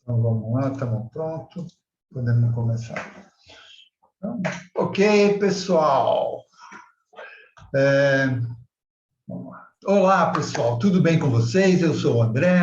Então, vamos lá, estamos prontos, podemos começar. Então, ok, pessoal. Vamos lá. Olá, pessoal, tudo bem com vocês? Eu sou o André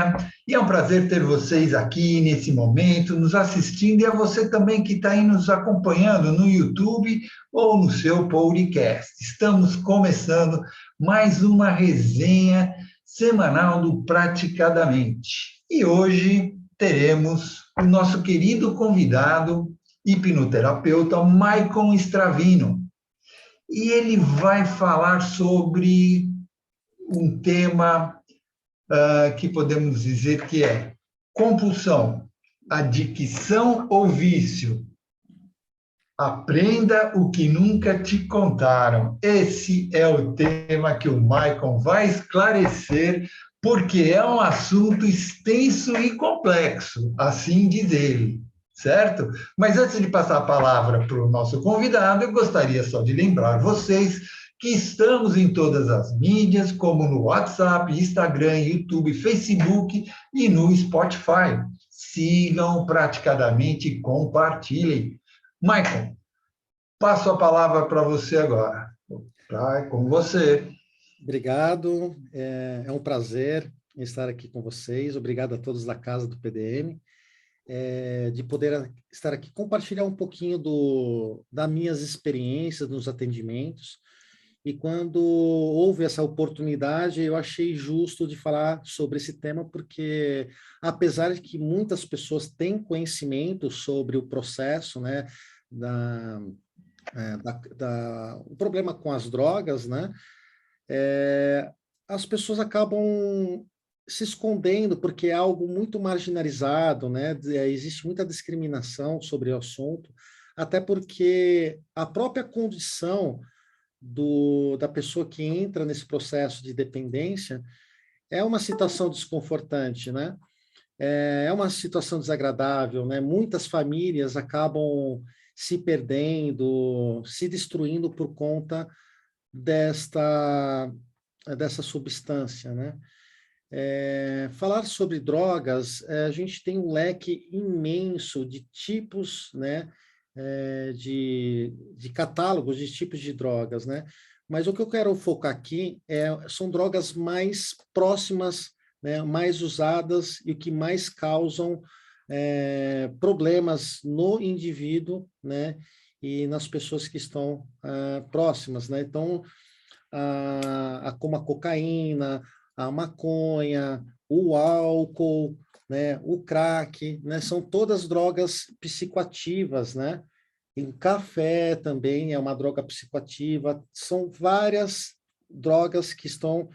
e é um prazer ter vocês aqui nesse momento, nos assistindo, e a você também que está aí nos acompanhando no YouTube ou no seu podcast. Estamos começando mais uma resenha semanal do Praticadamente. E hoje teremos o nosso querido convidado, hipnoterapeuta Maicon Stravino. E ele vai falar sobre um tema que podemos dizer que é compulsão, adicção ou vício. Aprenda o que nunca te contaram. Esse é o tema que o Maicon vai esclarecer, porque é um assunto extenso e complexo, assim diz ele, certo? Mas antes de passar a palavra para o nosso convidado, eu gostaria só de lembrar vocês que estamos em todas as mídias, como no WhatsApp, Instagram, YouTube, Facebook e no Spotify. Sigam praticadamente e compartilhem. Maicon, passo a palavra para você agora. Tá, com você. Obrigado, é um prazer estar aqui com vocês. Obrigado a todos da casa do PDM, de poder estar aqui, compartilhar um pouquinho das minhas experiências nos atendimentos. E quando houve essa oportunidade, eu achei justo de falar sobre esse tema, porque apesar de que muitas pessoas têm conhecimento sobre o processo, né, o problema com as drogas, né, as pessoas acabam se escondendo porque é algo muito marginalizado, né? Existe muita discriminação sobre o assunto, até porque a própria condição da pessoa que entra nesse processo de dependência é uma situação desconfortante, né? É uma situação desagradável, né? Muitas famílias acabam se perdendo, se destruindo por conta dessa substância, né? Falar sobre drogas, a gente tem um leque imenso de tipos, né? De catálogos de tipos de drogas, né? Mas o que eu quero focar aqui são drogas mais próximas, né? Mais usadas e que mais causam problemas no indivíduo, né? E nas pessoas que estão próximas, né? Então, como a cocaína, a maconha, o álcool, né, o crack, né, são todas drogas psicoativas, né? O café também é uma droga psicoativa, são várias drogas que estão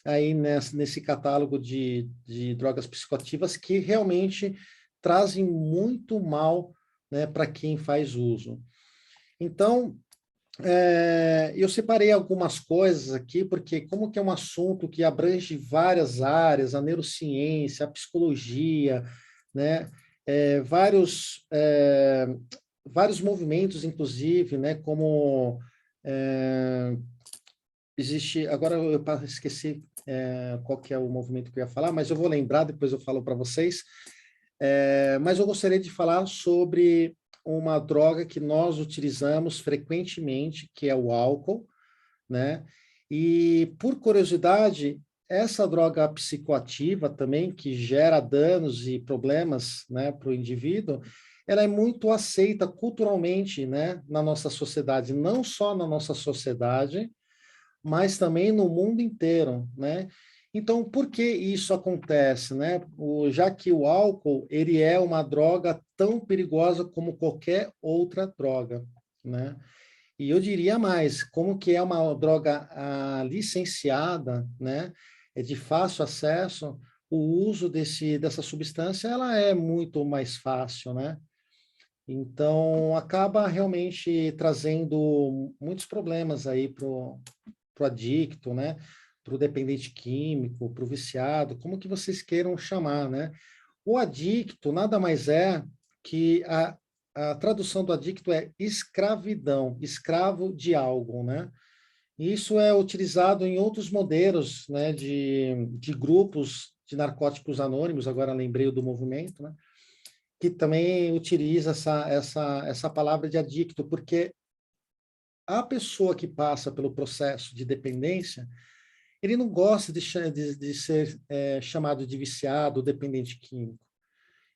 aí nesse catálogo de drogas psicoativas que realmente trazem muito mal, né, para quem faz uso. Então, eu separei algumas coisas aqui, porque como que é um assunto que abrange várias áreas, a neurociência, a psicologia, né? Vários movimentos, inclusive, né? Como existe... Agora eu esqueci qual que é o movimento que eu ia falar, mas eu vou lembrar, depois eu falo para vocês. Mas eu gostaria de falar sobre uma droga que nós utilizamos frequentemente, que é o álcool, né? E, por curiosidade, essa droga psicoativa também, que gera danos e problemas, né, para o indivíduo, ela é muito aceita culturalmente, né, na nossa sociedade, não só na nossa sociedade, mas também no mundo inteiro, né? Então, por que isso acontece, né? Já que o álcool, ele é uma droga tão perigosa como qualquer outra droga, né? E eu diria mais, como que é uma droga licenciada, né? É de fácil acesso, o uso dessa substância, ela é muito mais fácil, né? Então, acaba realmente trazendo muitos problemas aí para o adicto, né? Para o dependente químico, para o viciado, como que vocês queiram chamar, né? O adicto nada mais é que a tradução do adicto é escravidão, escravo de algo, né? E isso é utilizado em outros modelos, né, de grupos de narcóticos anônimos, agora lembrei do movimento, né? que também utiliza essa palavra de adicto, porque a pessoa que passa pelo processo de dependência, ele não gosta de ser chamado de viciado, dependente químico.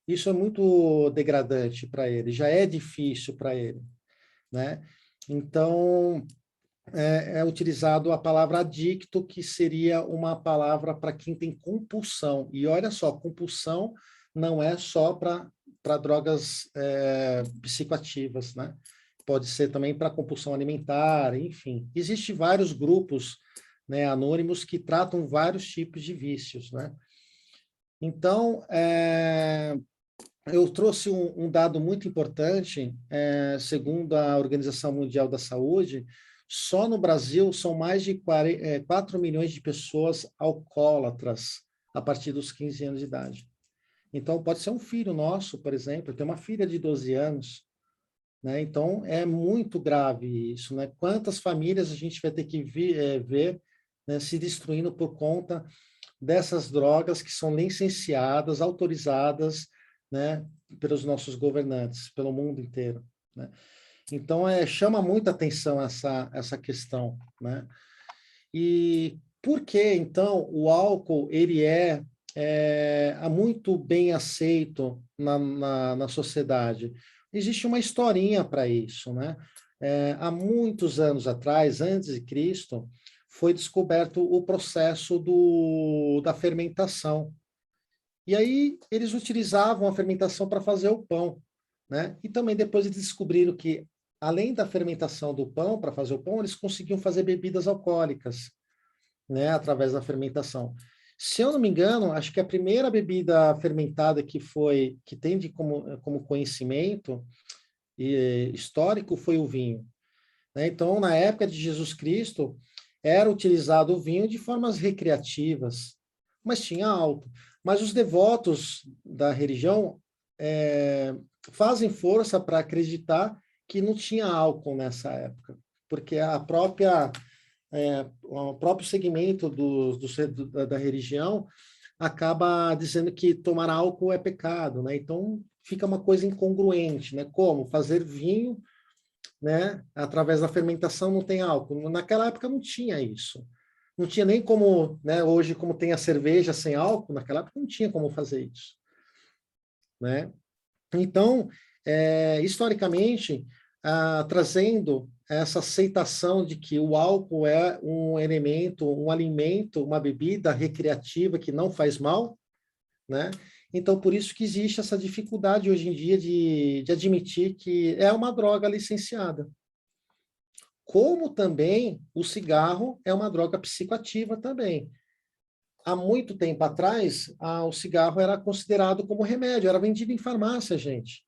Isso é muito degradante para ele, já é difícil para ele, né? Então, é utilizado a palavra adicto, que seria uma palavra para quem tem compulsão. E olha só, compulsão não é só para drogas psicoativas, né? Pode ser também para compulsão alimentar, enfim. Existem vários grupos, né, anônimos que tratam vários tipos de vícios, né? Então, eu trouxe um dado muito importante, segundo a Organização Mundial da Saúde, só no Brasil são mais de 4 milhões de pessoas alcoólatras a partir dos 15 anos de idade. Então, pode ser um filho nosso, por exemplo, tem uma filha de 12 anos, né? Então, é muito grave isso, né? Quantas famílias a gente vai ter que ver, né, se destruindo por conta dessas drogas que são licenciadas, autorizadas, né, pelos nossos governantes, pelo mundo inteiro, né? Então, chama muita atenção essa questão, né? E por que, então, o álcool, ele é muito bem aceito na sociedade? Existe uma historinha para isso, né? Há muitos anos atrás, antes de Cristo, foi descoberto o processo da fermentação. E aí eles utilizavam a fermentação para fazer o pão, né? E também depois eles descobriram que, além da fermentação do pão, para fazer o pão, eles conseguiam fazer bebidas alcoólicas, né? Através da fermentação. Se eu não me engano, acho que a primeira bebida fermentada que tem como conhecimento histórico foi o vinho, né? Então, na época de Jesus Cristo, era utilizado o vinho de formas recreativas, mas tinha álcool. Mas os devotos da religião fazem força para acreditar que não tinha álcool nessa época, porque o próprio segmento da religião acaba dizendo que tomar álcool é pecado, né? Então fica uma coisa incongruente, né? Como fazer vinho, né? Através da fermentação não tem álcool. Naquela época não tinha isso. Não tinha nem como, né? Hoje, como tem a cerveja sem álcool, naquela época não tinha como fazer isso, né? Então, historicamente, trazendo essa aceitação de que o álcool é um elemento, um alimento, uma bebida recreativa que não faz mal, né? Então, por isso que existe essa dificuldade hoje em dia de admitir que é uma droga licenciada. Como também o cigarro é uma droga psicoativa também. Há muito tempo atrás, o cigarro era considerado como remédio, era vendido em farmácia, gente.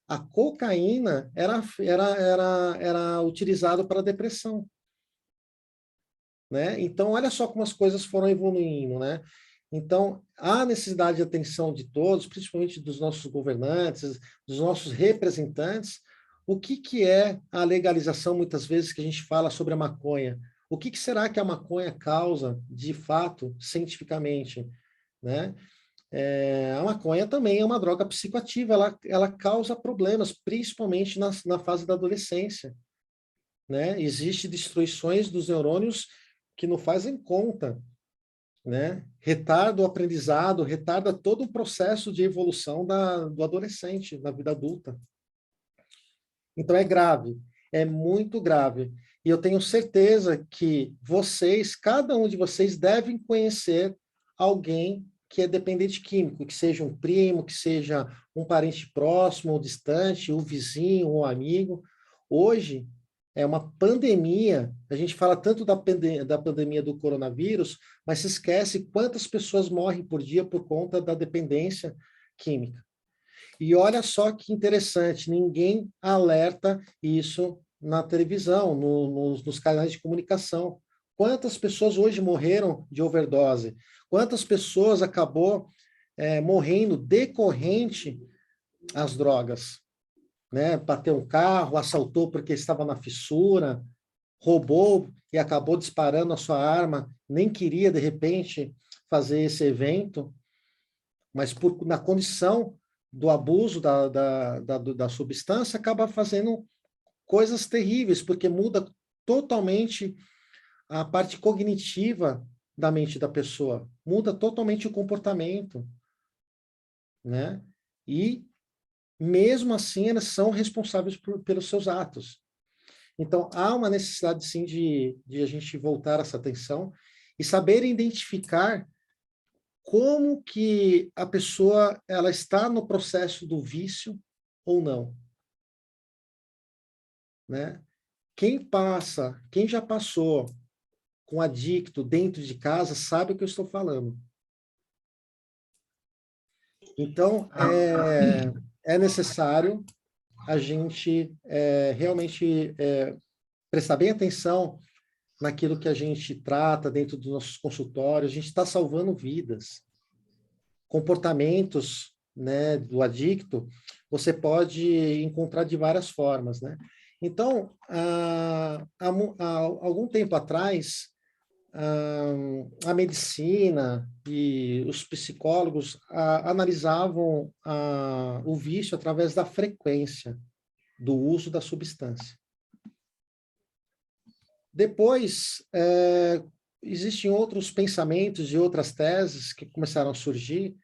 A cocaína era utilizada para depressão, né? Então, olha só como as coisas foram evoluindo, né? Então, há necessidade de atenção de todos, principalmente dos nossos governantes, dos nossos representantes. O que é a legalização, muitas vezes, que a gente fala sobre a maconha? O que será que a maconha causa, de fato, cientificamente, né? A maconha também é uma droga psicoativa, ela causa problemas, principalmente na fase da adolescência, né? Existem destruições dos neurônios que não fazem conta, né? Retarda o aprendizado, retarda todo o processo de evolução do adolescente, na vida adulta. Então é grave, é muito grave. E eu tenho certeza que cada um de vocês devem conhecer alguém que é dependente químico, que seja um primo, que seja um parente próximo ou distante, um vizinho, um amigo. Hoje é uma pandemia, a gente fala tanto da pandemia do coronavírus, mas se esquece quantas pessoas morrem por dia por conta da dependência química. E olha só que interessante, ninguém alerta isso na televisão, nos canais de comunicação. Quantas pessoas hoje morreram de overdose? Quantas pessoas acabou morrendo decorrente às drogas? Né? Bateu um carro, assaltou porque estava na fissura, roubou e acabou disparando a sua arma, nem queria, de repente, fazer esse evento, mas na condição do abuso da substância acaba fazendo coisas terríveis, porque muda totalmente a parte cognitiva da mente da pessoa, muda totalmente o comportamento, né? E, mesmo assim, elas são responsáveis pelos seus atos. Então, há uma necessidade, sim, de a gente voltar essa atenção e saber identificar como que a pessoa ela está no processo do vício ou não, né? Quem já passou com adicto dentro de casa sabe o que eu estou falando. Então, é necessário a gente realmente prestar bem atenção naquilo que a gente trata dentro dos nossos consultórios. A gente está salvando vidas. Comportamentos, né, do adicto, você pode encontrar de várias formas, né? Então, há algum tempo atrás, a medicina e os psicólogos analisavam o vício através da frequência do uso da substância. Depois, existem outros pensamentos e outras teses que começaram a surgir,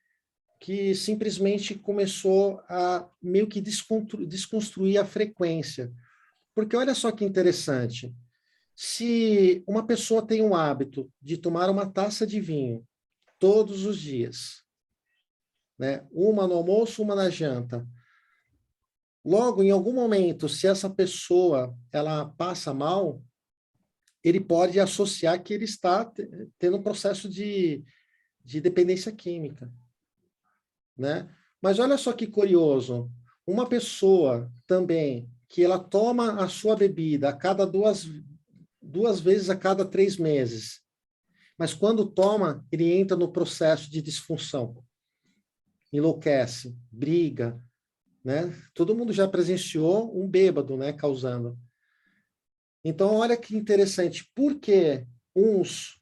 que simplesmente começou a meio que desconstruir a frequência. Porque olha só que interessante, se uma pessoa tem um hábito de tomar uma taça de vinho todos os dias, né? Uma no almoço, uma na janta. Logo, em algum momento, se essa pessoa ela passa mal, ele pode associar que ele está tendo um processo de dependência química, né? Mas olha só que curioso, uma pessoa também que ela toma a sua bebida a cada duas vezes a cada 3 meses, mas quando toma, ele entra no processo de disfunção, enlouquece, briga, né? Todo mundo já presenciou um bêbado, né, causando. Então, olha que interessante, porque uns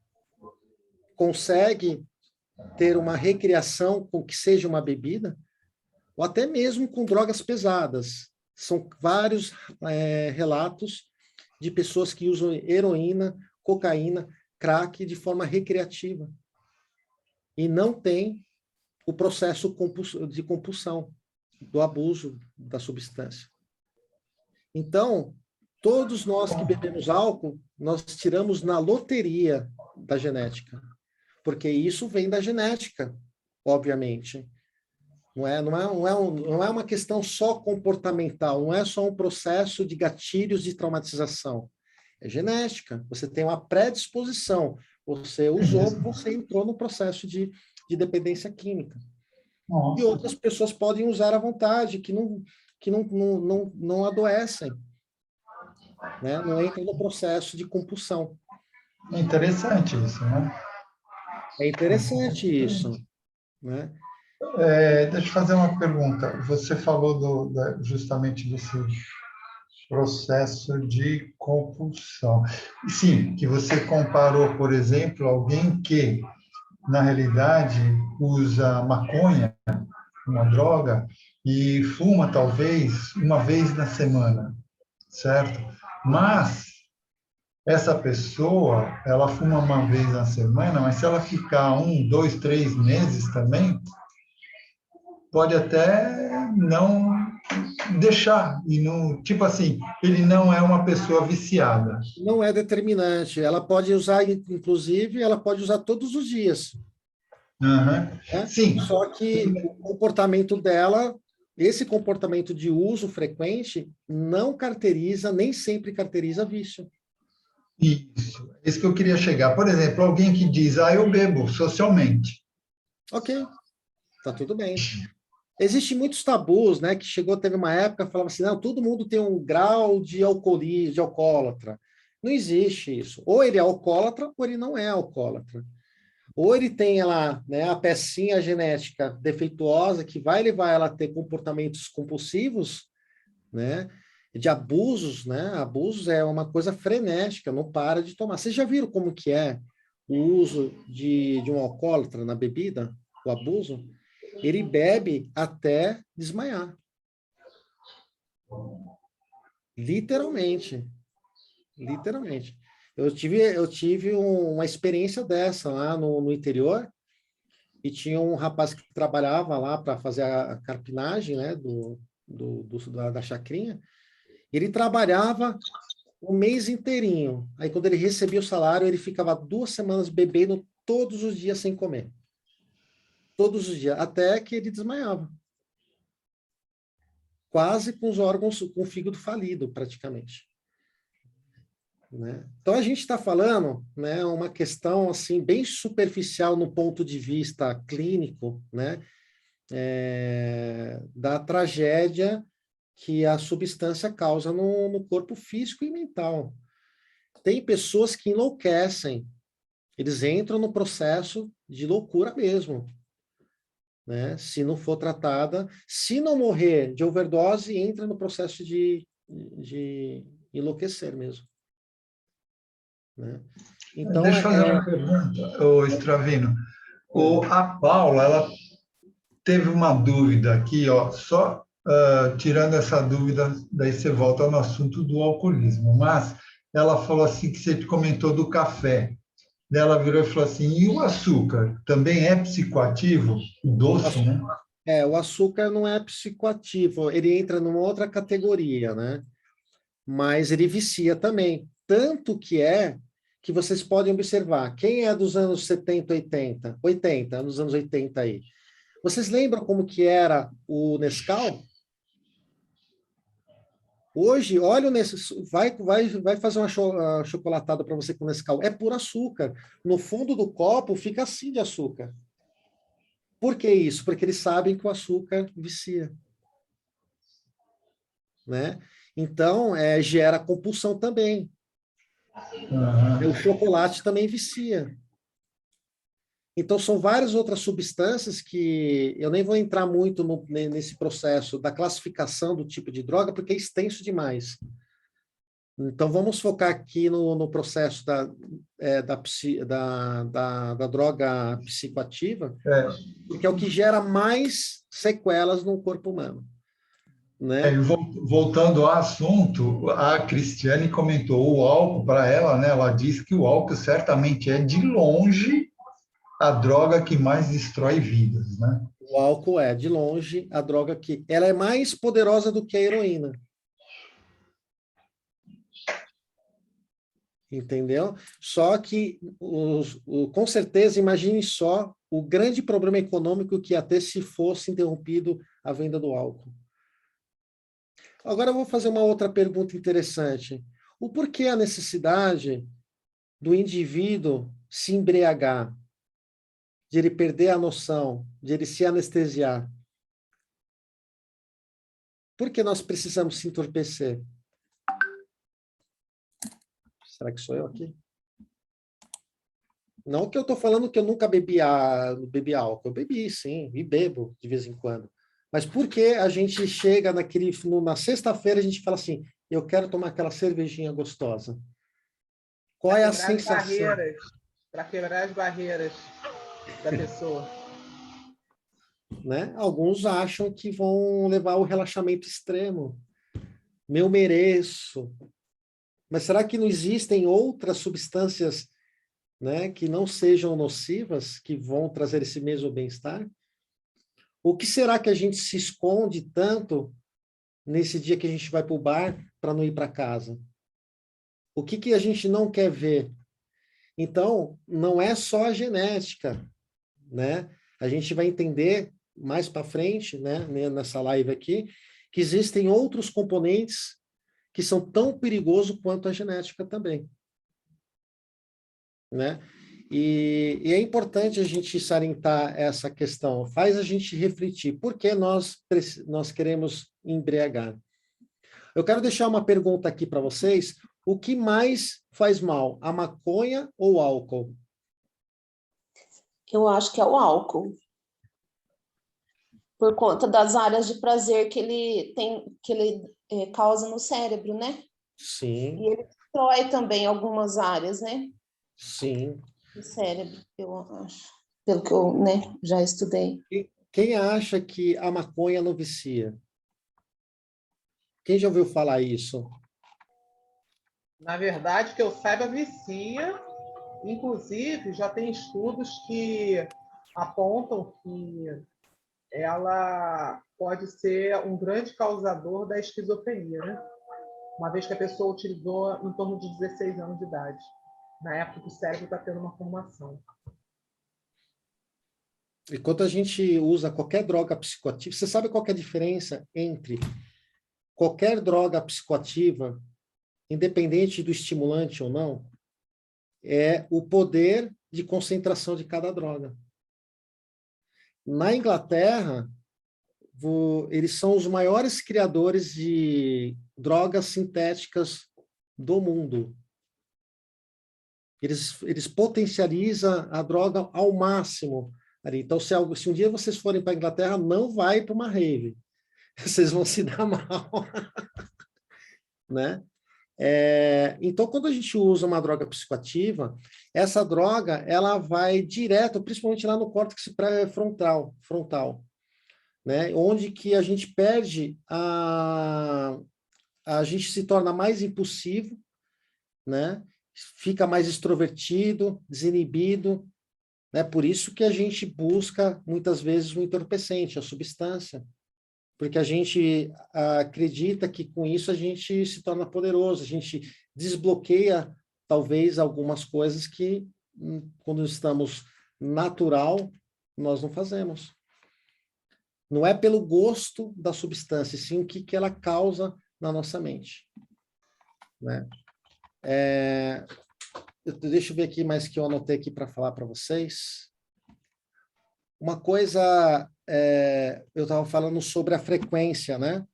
conseguem ter uma recriação com que seja uma bebida, ou até mesmo com drogas pesadas. São vários relatos de pessoas que usam heroína, cocaína, crack de forma recreativa. E não tem o processo de compulsão, do abuso da substância. Então, todos nós que bebemos álcool, nós tiramos na loteria da genética, porque isso vem da genética, obviamente. Não é uma questão só comportamental, não é só um processo de gatilhos de traumatização. É genética, você tem uma predisposição, você usou, você entrou no processo de dependência química. Nossa. E outras pessoas podem usar à vontade, que não adoecem, né? Não entram no processo de compulsão. É interessante isso, né? É interessante isso, né? Deixa eu fazer uma pergunta. Você falou justamente desse processo de compulsão. Sim, que você comparou, por exemplo, alguém que, na realidade, usa maconha, uma droga, e fuma, talvez, uma vez na semana, certo? Mas essa pessoa, ela fuma uma vez na semana, mas se ela ficar 1, 2, 3 meses também, pode até não deixar, e não, tipo assim, ele não é uma pessoa viciada. Não é determinante. Ela pode usar, inclusive, ela pode usar todos os dias. Uhum. Né? Sim. Só que o comportamento dela, esse comportamento de uso frequente, não caracteriza, nem sempre caracteriza vício. Isso que eu queria chegar. Por exemplo, alguém que diz, eu bebo socialmente. Ok, tá tudo bem. Existem muitos tabus, né? Que teve uma época que falava assim, não, todo mundo tem um grau de alcoolismo, de alcoólatra. Não existe isso. Ou ele é alcoólatra, ou ele não é alcoólatra. Ou ele tem lá, né, a pecinha genética defeituosa que vai levar ela a ter comportamentos compulsivos, né? De abusos, né? Abusos é uma coisa frenética, não para de tomar. Vocês já viram como que é o uso de um alcoólatra na bebida? O abuso? ele bebe até desmaiar. Literalmente. Literalmente. Eu tive uma experiência dessa lá no interior, e tinha um rapaz que trabalhava lá para fazer a carpinagem, né, da chacrinha. Ele trabalhava o mês inteirinho. Aí, quando ele recebia o salário, ele ficava 2 semanas bebendo todos os dias sem comer. Todos os dias, até que ele desmaiava. Quase com os órgãos, com o fígado falido, praticamente. Né? Então, a gente está falando, né, uma questão assim, bem superficial no ponto de vista clínico, né, da tragédia que a substância causa no corpo físico e mental. Tem pessoas que enlouquecem, eles entram no processo de loucura mesmo, né? Se não for tratada, se não morrer de overdose, entra no processo de enlouquecer mesmo. Né? Então, Deixa eu fazer uma pergunta, ô Stravino. A Paula, ela teve uma dúvida aqui, ó, só tirando essa dúvida, daí você volta no assunto do alcoolismo, mas ela falou assim que você comentou do café. Daí ela virou e falou assim, e o açúcar também é psicoativo? O doce, né? o açúcar não é psicoativo, ele entra numa outra categoria, né? Mas ele vicia também. Tanto que vocês podem observar, quem é dos anos 70, 80, nos anos 80 aí, vocês lembram como que era o Nescau? Hoje, olha o Nescau, vai fazer uma chocolatada para você com Nescau, é puro açúcar. No fundo do copo fica assim de açúcar. Por que isso? Porque eles sabem que o açúcar vicia. Né? Então, gera compulsão também. Uhum. O chocolate também vicia. Então, são várias outras substâncias que eu nem vou entrar muito nesse processo da classificação do tipo de droga, porque é extenso demais. Então, vamos focar aqui no processo da droga psicoativa, porque é o que gera mais sequelas no corpo humano. Né? Voltando ao assunto, a Cristiane comentou o álcool para ela, né? Ela disse que o álcool certamente é, de longe, a droga que mais destrói vidas, né? O álcool é, de longe, a droga que... Ela é mais poderosa do que a heroína. Entendeu? Só que, com certeza, imagine só o grande problema econômico que ia ter se fosse interrompido a venda do álcool. Agora eu vou fazer uma outra pergunta interessante. O porquê a necessidade do indivíduo se embriagar, de ele perder a noção, de ele se anestesiar? Por que nós precisamos se entorpecer? Será que sou eu aqui? Não que eu estou falando que eu nunca bebi álcool. Eu bebi, sim, e bebo de vez em quando. Mas por que a gente chega na sexta-feira, a gente fala assim, eu quero tomar aquela cervejinha gostosa? Qual é a sensação? Para quebrar as barreiras da pessoa. Né? Alguns acham que vão levar ao relaxamento extremo. Eu mereço. Mas será que não existem outras substâncias, né, que não sejam nocivas, que vão trazer esse mesmo bem-estar? O que será que a gente se esconde tanto nesse dia que a gente vai para o bar para não ir para casa? O que a gente não quer ver? Então, não é só a genética, né? A gente vai entender mais para frente, né, nessa live aqui, que existem outros componentes que são tão perigosos quanto a genética também. Né? E é importante a gente salientar essa questão, faz a gente refletir, por que nós queremos embriagar? Eu quero deixar uma pergunta aqui para vocês, o que mais faz mal, a maconha ou o álcool? Eu acho que é o álcool. Por conta das áreas de prazer que ele causa no cérebro, né? Sim. E ele destrói também algumas áreas, né? Sim. Do cérebro, eu acho. Pelo que eu, né, já estudei. Quem acha que a maconha não vicia? Quem já ouviu falar isso? Na verdade, que eu saiba, vicia. Inclusive, já tem estudos que apontam que ela pode ser um grande causador da esquizofrenia, né? Uma vez que a pessoa utilizou em torno de 16 anos de idade, na época que o cérebro está tendo uma formação. E quando a gente usa qualquer droga psicoativa, você sabe qual que é a diferença entre qualquer droga psicoativa, independente do estimulante ou não? É o poder de concentração de cada droga. Na Inglaterra, eles são os maiores criadores de drogas sintéticas do mundo. Eles potencializam a droga ao máximo. Então, se um dia vocês forem para a Inglaterra, não vai para uma rave. Vocês vão se dar mal. Né? Então, quando a gente usa uma droga psicoativa, essa droga ela vai direto, principalmente lá no córtex pré-frontal, né? Onde que a gente perde a gente se torna mais impulsivo, né? Fica mais extrovertido, desinibido, né? Por isso que a gente busca muitas vezes um entorpecente, a substância, porque a gente acredita que com isso a gente se torna poderoso, a gente desbloqueia talvez algumas coisas que quando estamos natural nós não fazemos. Não é pelo gosto da substância, sim o que ela causa na nossa mente. Né? Deixa eu ver aqui mais que eu anotei aqui para falar para vocês. Uma coisa, eu estava falando sobre a frequência, né?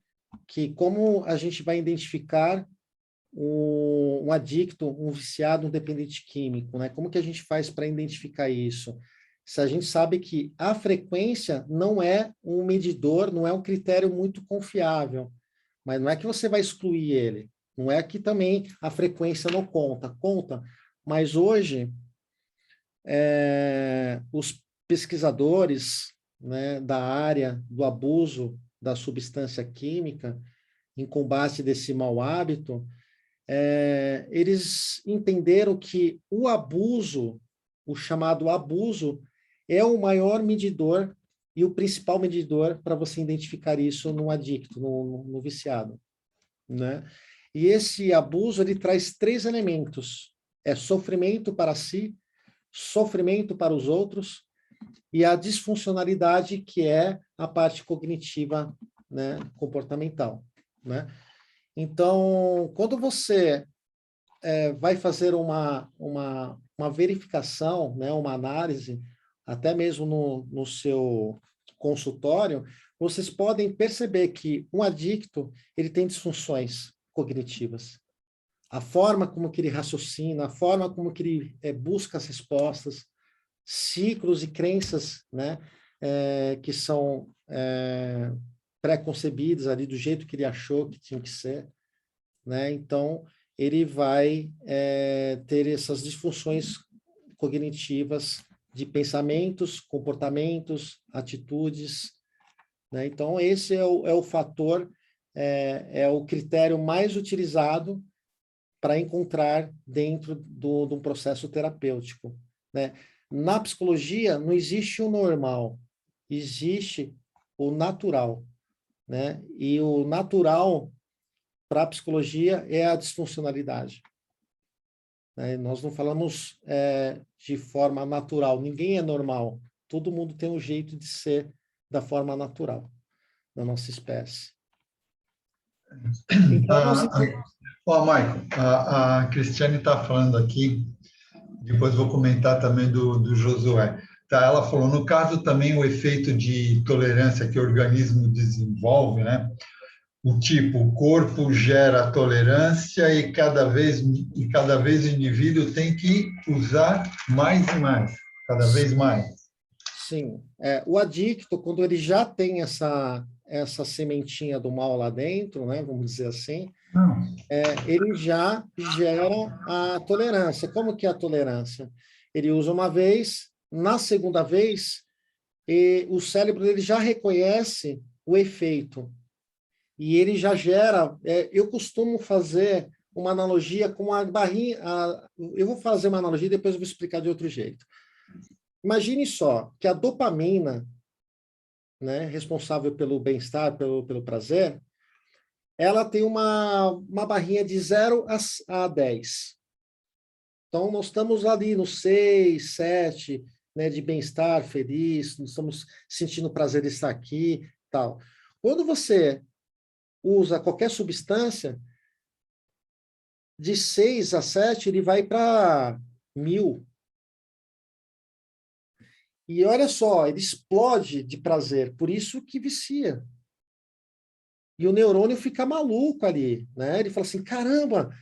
Que como a gente vai identificar um adicto, um viciado, um dependente químico, né? Como que a gente faz para identificar isso? Se a gente sabe que a frequência não é um medidor, não é um critério muito confiável, mas não é que você vai excluir ele, não é que também a frequência não conta, mas hoje os pesquisadores, né, da área do abuso da substância química em combate desse mau hábito, eles entenderam que o abuso, o chamado abuso, é o maior medidor e o principal medidor para você identificar isso no adicto, no viciado, né? E esse abuso, ele traz 3 elementos: sofrimento para si, sofrimento para os outros e a disfuncionalidade, que é a parte cognitiva, né, comportamental, né? Então, quando você vai fazer uma verificação, né, uma análise, até mesmo no seu consultório, vocês podem perceber que um adicto, ele tem disfunções cognitivas. A forma como que ele raciocina, a forma como que ele busca as respostas, ciclos e crenças, né, que são pré-concebidos ali do jeito que ele achou que tinha que ser, né? Então, ele vai ter essas disfunções cognitivas de pensamentos, comportamentos, atitudes, né? Então, esse é o fator, é o critério mais utilizado para encontrar dentro de um processo terapêutico, né? Na psicologia, não existe o normal, existe o natural, né? E o natural para a psicologia é a disfuncionalidade. Nós não falamos de forma natural, ninguém é normal, todo mundo tem um jeito de ser da forma natural, da nossa espécie. Então, Michael, a Cristiane está falando aqui, depois vou comentar também do Josué. Tá, ela falou, no caso também o efeito de tolerância que o organismo desenvolve, né? O corpo gera tolerância e cada vez o indivíduo tem que usar mais e mais, cada vez mais. Sim, o adicto, quando ele já tem essa sementinha do mal lá dentro, né, vamos dizer assim, ele já gera a tolerância. Como que é a tolerância? Ele usa uma vez, na segunda vez, e o cérebro dele já reconhece o efeito. E ele já gera... eu costumo fazer uma analogia com a barrinha... eu vou fazer uma analogia e depois eu vou explicar de outro jeito. Imagine só que a dopamina, né, responsável pelo bem-estar, pelo prazer, ela tem uma barrinha de 0 a 10. Então, nós estamos ali no 6, 7, né, de bem-estar, feliz, nós estamos sentindo prazer de estar aqui, tal. Quando você usa qualquer substância, de 6 a 7, ele vai para 1000. E olha só, ele explode de prazer, por isso que vicia. E o neurônio fica maluco ali, né? Ele fala assim, caramba,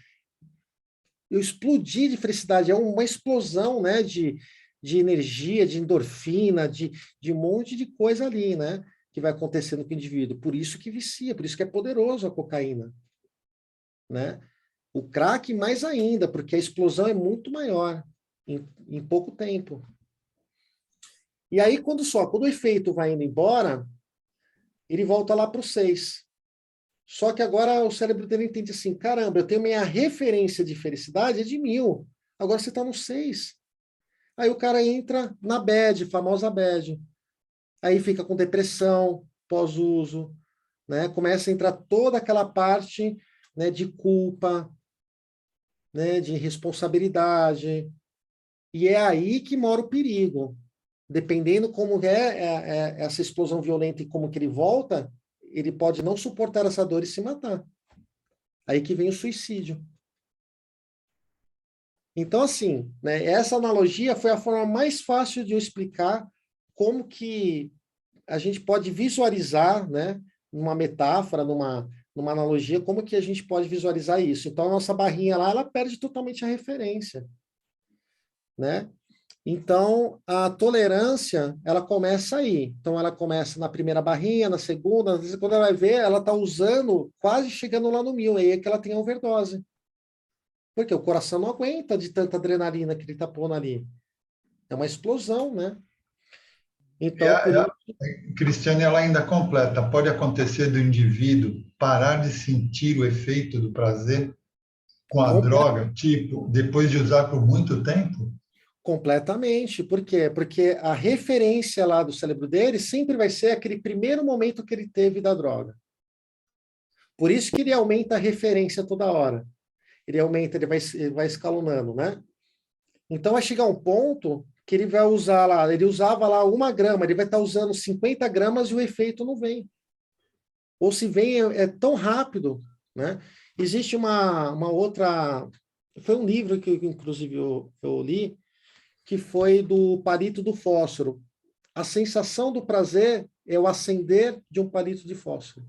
eu explodi de felicidade, é uma explosão, né, de energia, de endorfina, de um monte de coisa ali, né, que vai acontecendo com o indivíduo. Por isso que vicia, por isso que é poderoso a cocaína, né? O crack mais ainda, porque a explosão é muito maior em pouco tempo. E aí, quando o efeito vai indo embora, ele volta lá para o 6. Só que agora o cérebro dele entende assim, caramba, eu tenho minha referência de felicidade é de 1000. Agora você está no 6. Aí o cara entra na bad, famosa bad. Aí fica com depressão, pós-uso, né? Começa a entrar toda aquela parte, né, de culpa, né, de responsabilidade. E é aí que mora o perigo. Dependendo como é essa explosão violenta e como que ele volta, ele pode não suportar essa dor e se matar. Aí que vem o suicídio. Então, assim, né, essa analogia foi a forma mais fácil de eu explicar como que a gente pode visualizar, né, numa metáfora, numa analogia, como que a gente pode visualizar isso. Então, a nossa barrinha lá, ela perde totalmente a referência, né? Então, a tolerância, ela começa aí. Então, ela começa na primeira barrinha, na segunda, às vezes, quando ela vai ver, ela está usando, quase chegando lá no 1000, aí é que ela tem a overdose. Porque o coração não aguenta de tanta adrenalina que ele está pondo ali. É uma explosão, né? Então, por isso... Cristiane, ela ainda completa. Pode acontecer do indivíduo parar de sentir o efeito do prazer com a droga, tipo, depois de usar por muito tempo? Completamente. Por quê? Porque a referência lá do cérebro dele sempre vai ser aquele primeiro momento que ele teve da droga. Por isso que ele aumenta a referência toda hora. Ele aumenta, ele vai escalonando, né? Então vai chegar um ponto que ele vai usar lá, ele usava lá 1 grama, ele vai estar usando 50 gramas e o efeito não vem. Ou se vem, é tão rápido, né? Existe uma outra... Foi um livro que, inclusive, eu li, que foi do palito do fósforo. A sensação do prazer é o acender de um palito de fósforo.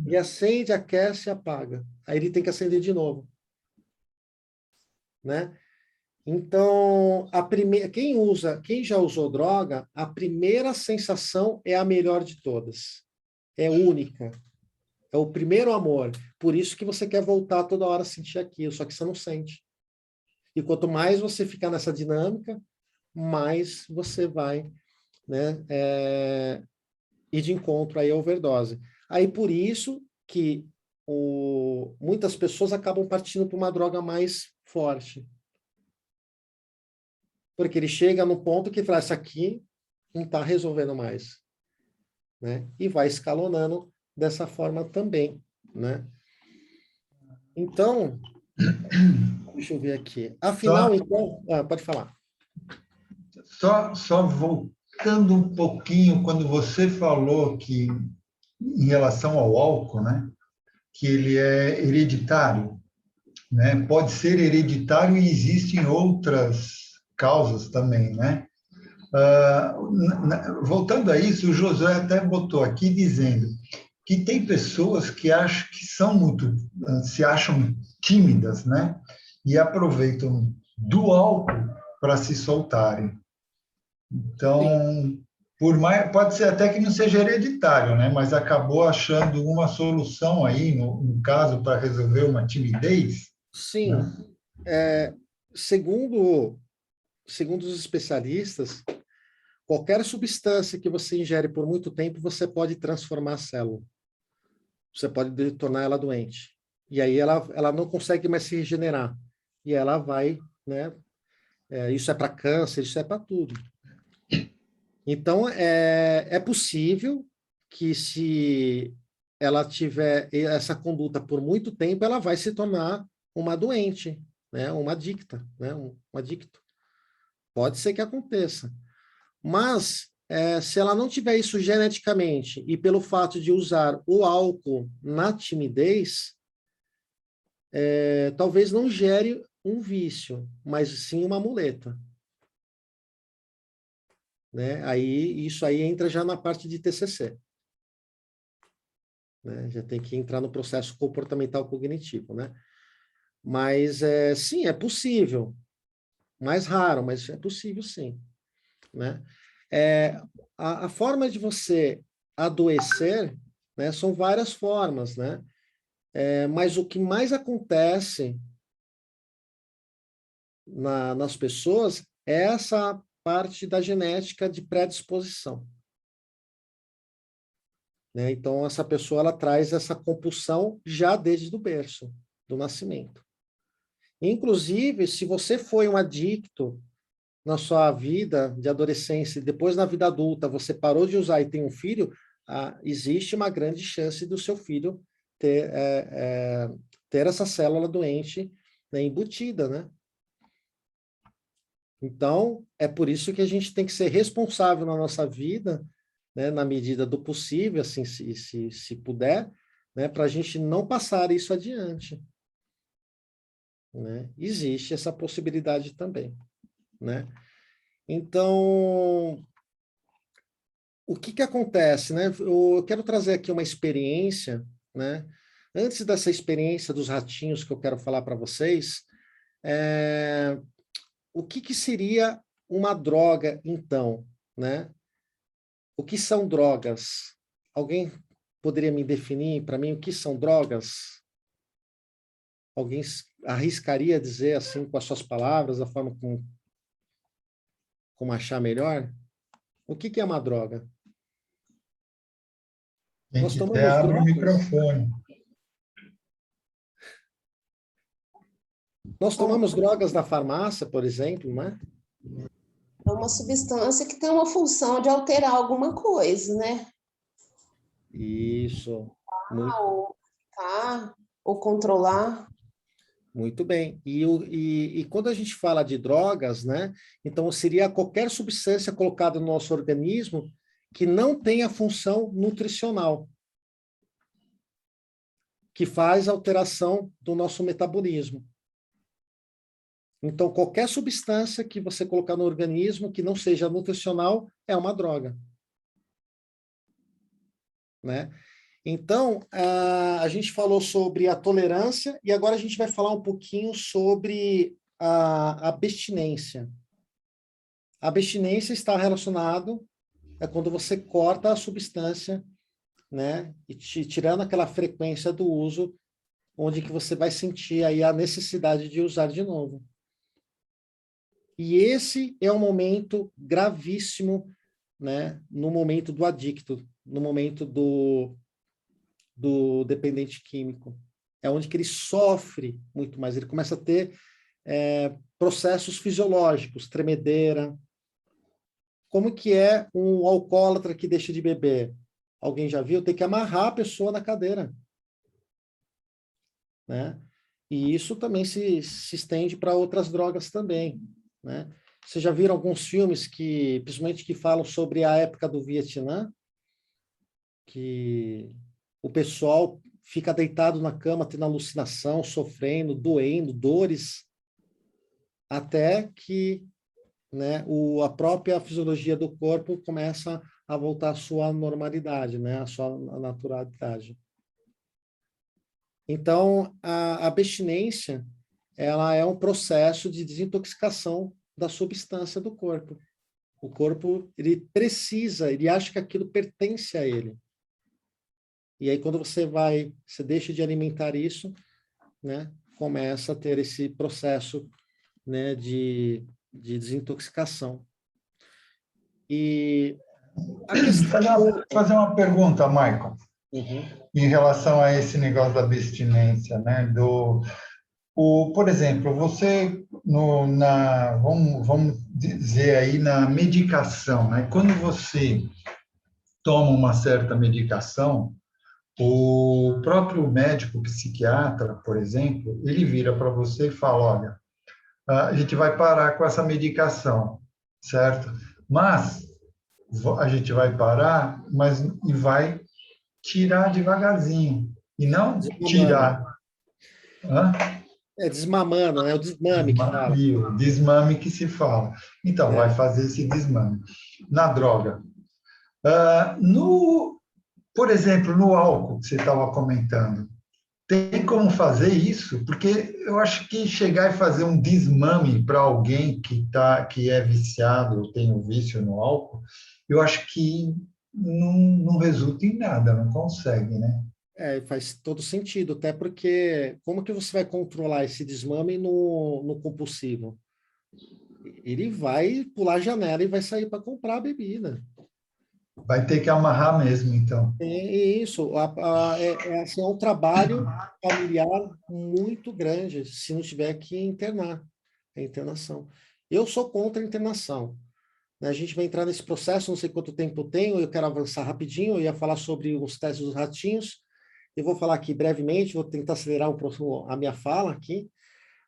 E acende, aquece e apaga. Aí ele tem que acender de novo. Né? Então, quem já usou droga, a primeira sensação é a melhor de todas. É única. É o primeiro amor. Por isso que você quer voltar toda hora a sentir aquilo, só que você não sente. E quanto mais você ficar nessa dinâmica, mais você vai, né, ir de encontro aí à overdose. Aí por isso que muitas pessoas acabam partindo para uma droga mais forte. Porque ele chega no ponto que fala, essa aqui não está resolvendo mais. Né? E vai escalonando dessa forma também. Né? Então, deixa eu ver aqui. Afinal, então... pode falar. Só voltando um pouquinho, quando você falou que, em relação ao álcool, né, que ele é hereditário, né? Pode ser hereditário e existem outras causas também, né? Voltando a isso, o Josué até botou aqui dizendo que tem pessoas que acham que se acham tímidas, né? E aproveitam do álcool para se soltarem. Então, pode ser até que não seja hereditário, né? Mas acabou achando uma solução aí, no caso, para resolver uma timidez. Sim. Né? Segundo os especialistas, qualquer substância que você ingere por muito tempo, você pode transformar a célula. Você pode tornar ela doente. E aí ela não consegue mais se regenerar. E ela vai, né? Isso é para câncer, isso é para tudo. Então, é possível que se ela tiver essa conduta por muito tempo, ela vai se tornar uma doente, né? Uma adicta, né? Um adicto. Pode ser que aconteça. Mas, se ela não tiver isso geneticamente e pelo fato de usar o álcool na timidez, talvez não gere um vício, mas sim uma muleta. Né? Isso aí entra já na parte de TCC. Né? Já tem que entrar no processo comportamental cognitivo, né? Mas, sim, é possível. Mais raro, mas é possível, sim. Né? A forma de você adoecer, né, são várias formas, né? Mas o que mais acontece nas pessoas é essa parte da genética de predisposição. Né? Então, essa pessoa ela traz essa compulsão já desde o berço, do nascimento. Inclusive, se você foi um adicto na sua vida de adolescência e depois na vida adulta você parou de usar e tem um filho, existe uma grande chance do seu filho ter essa célula doente, né, embutida, né? Então, é por isso que a gente tem que ser responsável na nossa vida, né, na medida do possível, assim, se puder, né, para a gente não passar isso adiante. Né? Existe essa possibilidade também. Né? Então, o que acontece? Né? Eu quero trazer aqui uma experiência, né? Antes dessa experiência dos ratinhos que eu quero falar para vocês, o que seria uma droga, então? Né? O que são drogas? Alguém poderia me definir para mim o que são drogas? Alguém arriscaria dizer assim com as suas palavras, da forma como achar melhor? O que é uma droga? Quem Nós quiser, tomamos abre o drogas. microfone. Nós tomamos drogas na farmácia, por exemplo, né? É uma substância que tem uma função de alterar alguma coisa, né? Isso. Ou ficar, ou controlar. Muito bem. E quando a gente fala de drogas, né? Então, seria qualquer substância colocada no nosso organismo que não tenha função nutricional, que faz alteração do nosso metabolismo. Então, qualquer substância que você colocar no organismo que não seja nutricional é uma droga. Né? Então, a gente falou sobre a tolerância e agora a gente vai falar um pouquinho sobre a abstinência. A abstinência está relacionado quando você corta a substância, né, e tirando aquela frequência do uso, onde que você vai sentir aí a necessidade de usar de novo. E esse é um momento gravíssimo, né, no momento do adicto, no momento do dependente químico. É onde que ele sofre muito mais. Ele começa a ter processos fisiológicos, tremedeira. Como que é um alcoólatra que deixa de beber? Alguém já viu? Tem que amarrar a pessoa na cadeira. Né? E isso também se estende para outras drogas também. Né? Vocês já viram alguns filmes principalmente que falam sobre a época do Vietnã? Que o pessoal fica deitado na cama, tendo alucinação, sofrendo, doendo, dores, até que, né, a própria fisiologia do corpo começa a voltar à sua normalidade, né, à sua naturalidade. Então, a abstinência, ela é um processo de desintoxicação da substância do corpo. O corpo, ele acha que aquilo pertence a ele. E aí, quando você deixa de alimentar isso, né, começa a ter esse processo, né, de desintoxicação. E a Fazer uma pergunta, Michael, Uhum. em relação a esse negócio da abstinência, né? Por exemplo, você, vamos dizer aí, na medicação, né? Quando você toma uma certa medicação, o próprio médico psiquiatra, por exemplo, ele vira para você e fala, olha, a gente vai parar com essa medicação, certo? Mas a gente vai parar, mas e vai tirar devagarzinho, e não Desmamando. tirar. Hã? Desmamando, né? O desmame que fala. Desmame que se fala. Então, vai É. fazer esse desmame. Na droga. Por exemplo, no álcool que você estava comentando, tem como fazer isso? Porque eu acho que chegar e fazer um desmame para alguém que é viciado ou tem um vício no álcool, eu acho que não resulta em nada, não consegue, né? Faz todo sentido, até porque como que você vai controlar esse desmame no compulsivo? Ele vai pular a janela e vai sair para comprar a bebida. Vai ter que amarrar mesmo, então. É isso, assim, é um trabalho familiar muito grande, se não tiver que internar, a internação. Eu sou contra a internação, né? A gente vai entrar nesse processo, não sei quanto tempo eu tenho, eu quero avançar rapidinho, eu ia falar sobre os testes dos ratinhos, eu vou falar aqui brevemente, vou tentar acelerar a minha fala aqui,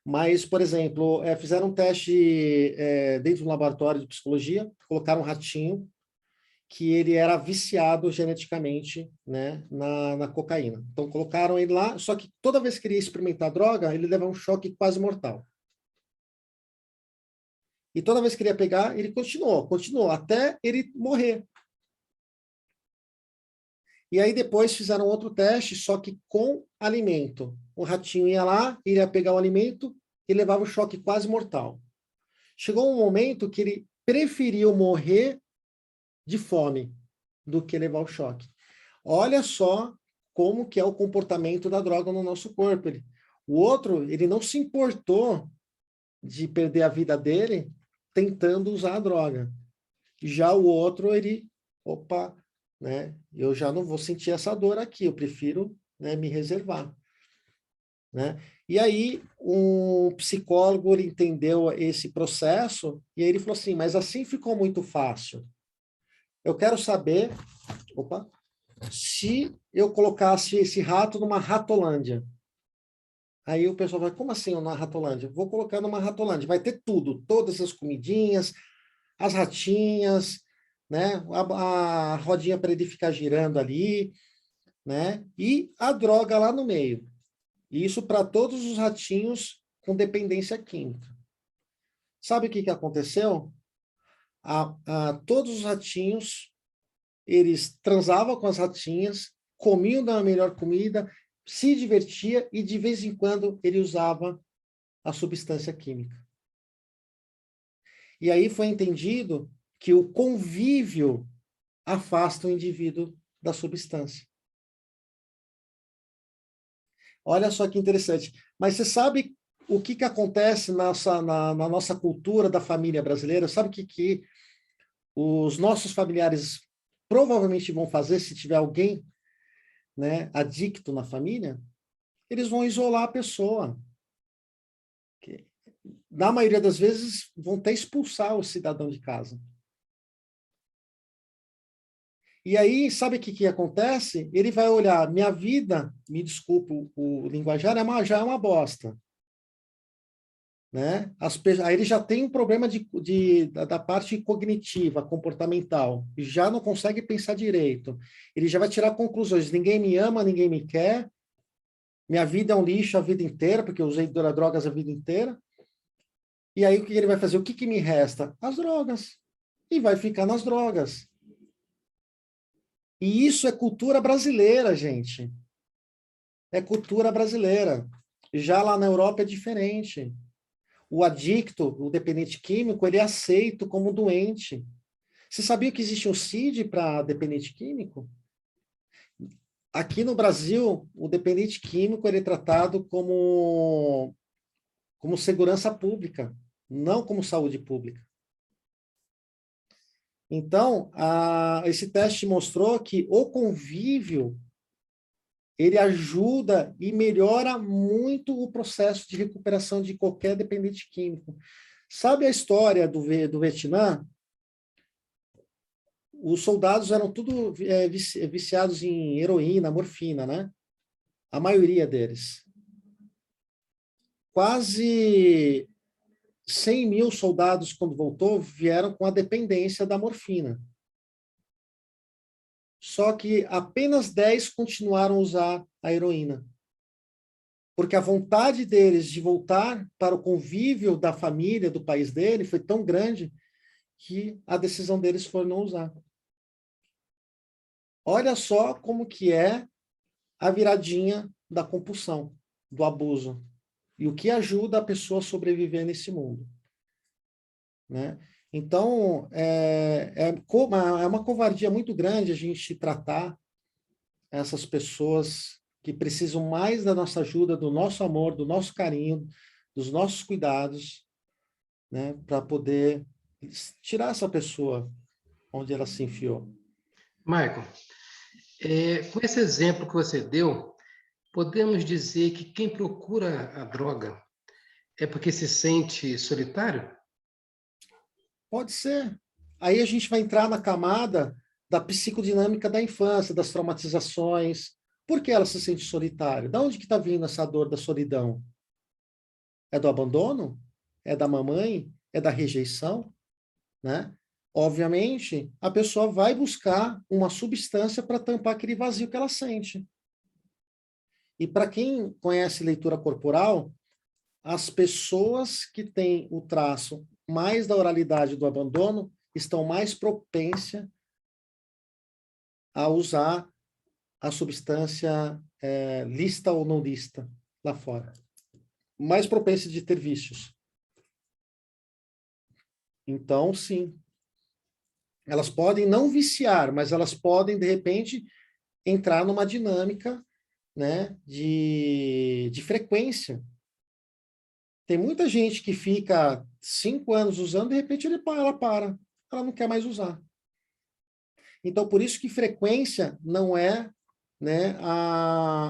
mas, por exemplo, fizeram um teste dentro do laboratório de psicologia, colocaram um ratinho, que ele era viciado geneticamente, né, na cocaína. Então, colocaram ele lá, só que toda vez que ele ia experimentar droga, ele levava um choque quase mortal. E toda vez que ele ia pegar, ele continuou, até ele morrer. E aí depois fizeram outro teste, só que com alimento. O ratinho ia lá, ele ia pegar o alimento e levava um choque quase mortal. Chegou um momento que ele preferiu morrer de fome do que levar o choque. Olha só como que é o comportamento da droga no nosso corpo. O outro, ele não se importou de perder a vida dele tentando usar a droga. Já o outro, opa, né, eu já não vou sentir essa dor aqui, eu prefiro, né, me reservar. Né? E aí, um psicólogo, ele entendeu esse processo, e aí ele falou assim, mas assim ficou muito fácil. Eu quero saber, se eu colocasse esse rato numa ratolândia. Aí o pessoal vai, como assim uma ratolândia? Vou colocar numa ratolândia, vai ter tudo, todas as comidinhas, as ratinhas, né? A rodinha para ele ficar girando ali, né? E a droga lá no meio. Isso para todos os ratinhos com dependência química. Sabe o que aconteceu? Todos os ratinhos, eles transavam com as ratinhas, comiam da melhor comida, se divertia e de vez em quando ele usava a substância química. E aí foi entendido que o convívio afasta o indivíduo da substância. Olha só que interessante. Mas você sabe o que acontece na nossa cultura da família brasileira? Sabe o que os nossos familiares provavelmente vão fazer se tiver alguém, né, adicto na família? Eles vão isolar a pessoa. Na maioria das vezes, vão até expulsar o cidadão de casa. E aí, sabe o que acontece? Ele vai olhar, minha vida, me desculpa o linguajar, já é uma bosta. Né? Aí ele já tem um problema da parte cognitiva, comportamental, já não consegue pensar direito. Ele já vai tirar conclusões, ninguém me ama, ninguém me quer, minha vida é um lixo a vida inteira, porque eu usei drogas a vida inteira. E aí o que ele vai fazer? O que me resta? As drogas. E vai ficar nas drogas. E isso é cultura brasileira, gente. É cultura brasileira. Já lá na Europa é diferente. O adicto, o dependente químico, ele é aceito como doente. Você sabia que existe um CID para dependente químico? Aqui no Brasil, o dependente químico ele é tratado como segurança pública, não como saúde pública. Então, esse teste mostrou que o convívio ele ajuda e melhora muito o processo de recuperação de qualquer dependente químico. Sabe a história do Vietnã? Os soldados eram tudo viciados em heroína, morfina, né? A maioria deles. Quase 100 mil soldados, quando voltou, vieram com a dependência da morfina. Só que apenas 10 continuaram a usar a heroína. Porque a vontade deles de voltar para o convívio da família, do país dele, foi tão grande que a decisão deles foi não usar. Olha só como que é a viradinha da compulsão, do abuso. E o que ajuda a pessoa a sobreviver nesse mundo. Né? Então, é uma covardia muito grande a gente tratar essas pessoas que precisam mais da nossa ajuda, do nosso amor, do nosso carinho, dos nossos cuidados, né? Para poder tirar essa pessoa onde ela se enfiou. Michael, com esse exemplo que você deu, podemos dizer que quem procura a droga é porque se sente solitário? Pode ser. Aí a gente vai entrar na camada da psicodinâmica da infância, das traumatizações. Por que ela se sente solitária? De onde que está vindo essa dor da solidão? É do abandono? É da mamãe? É da rejeição? Né? Obviamente, a pessoa vai buscar uma substância para tampar aquele vazio que ela sente. E para quem conhece leitura corporal, as pessoas que têm o traço mais da oralidade do abandono estão mais propensas a usar a substância lista ou não lista lá fora. Mais propensas de ter vícios. Então, sim. Elas podem não viciar, mas elas podem, de repente, entrar numa dinâmica, né, de frequência. Tem muita gente que fica 5 anos usando, de repente ela para. Ela não quer mais usar. Então, por isso que frequência não é, né,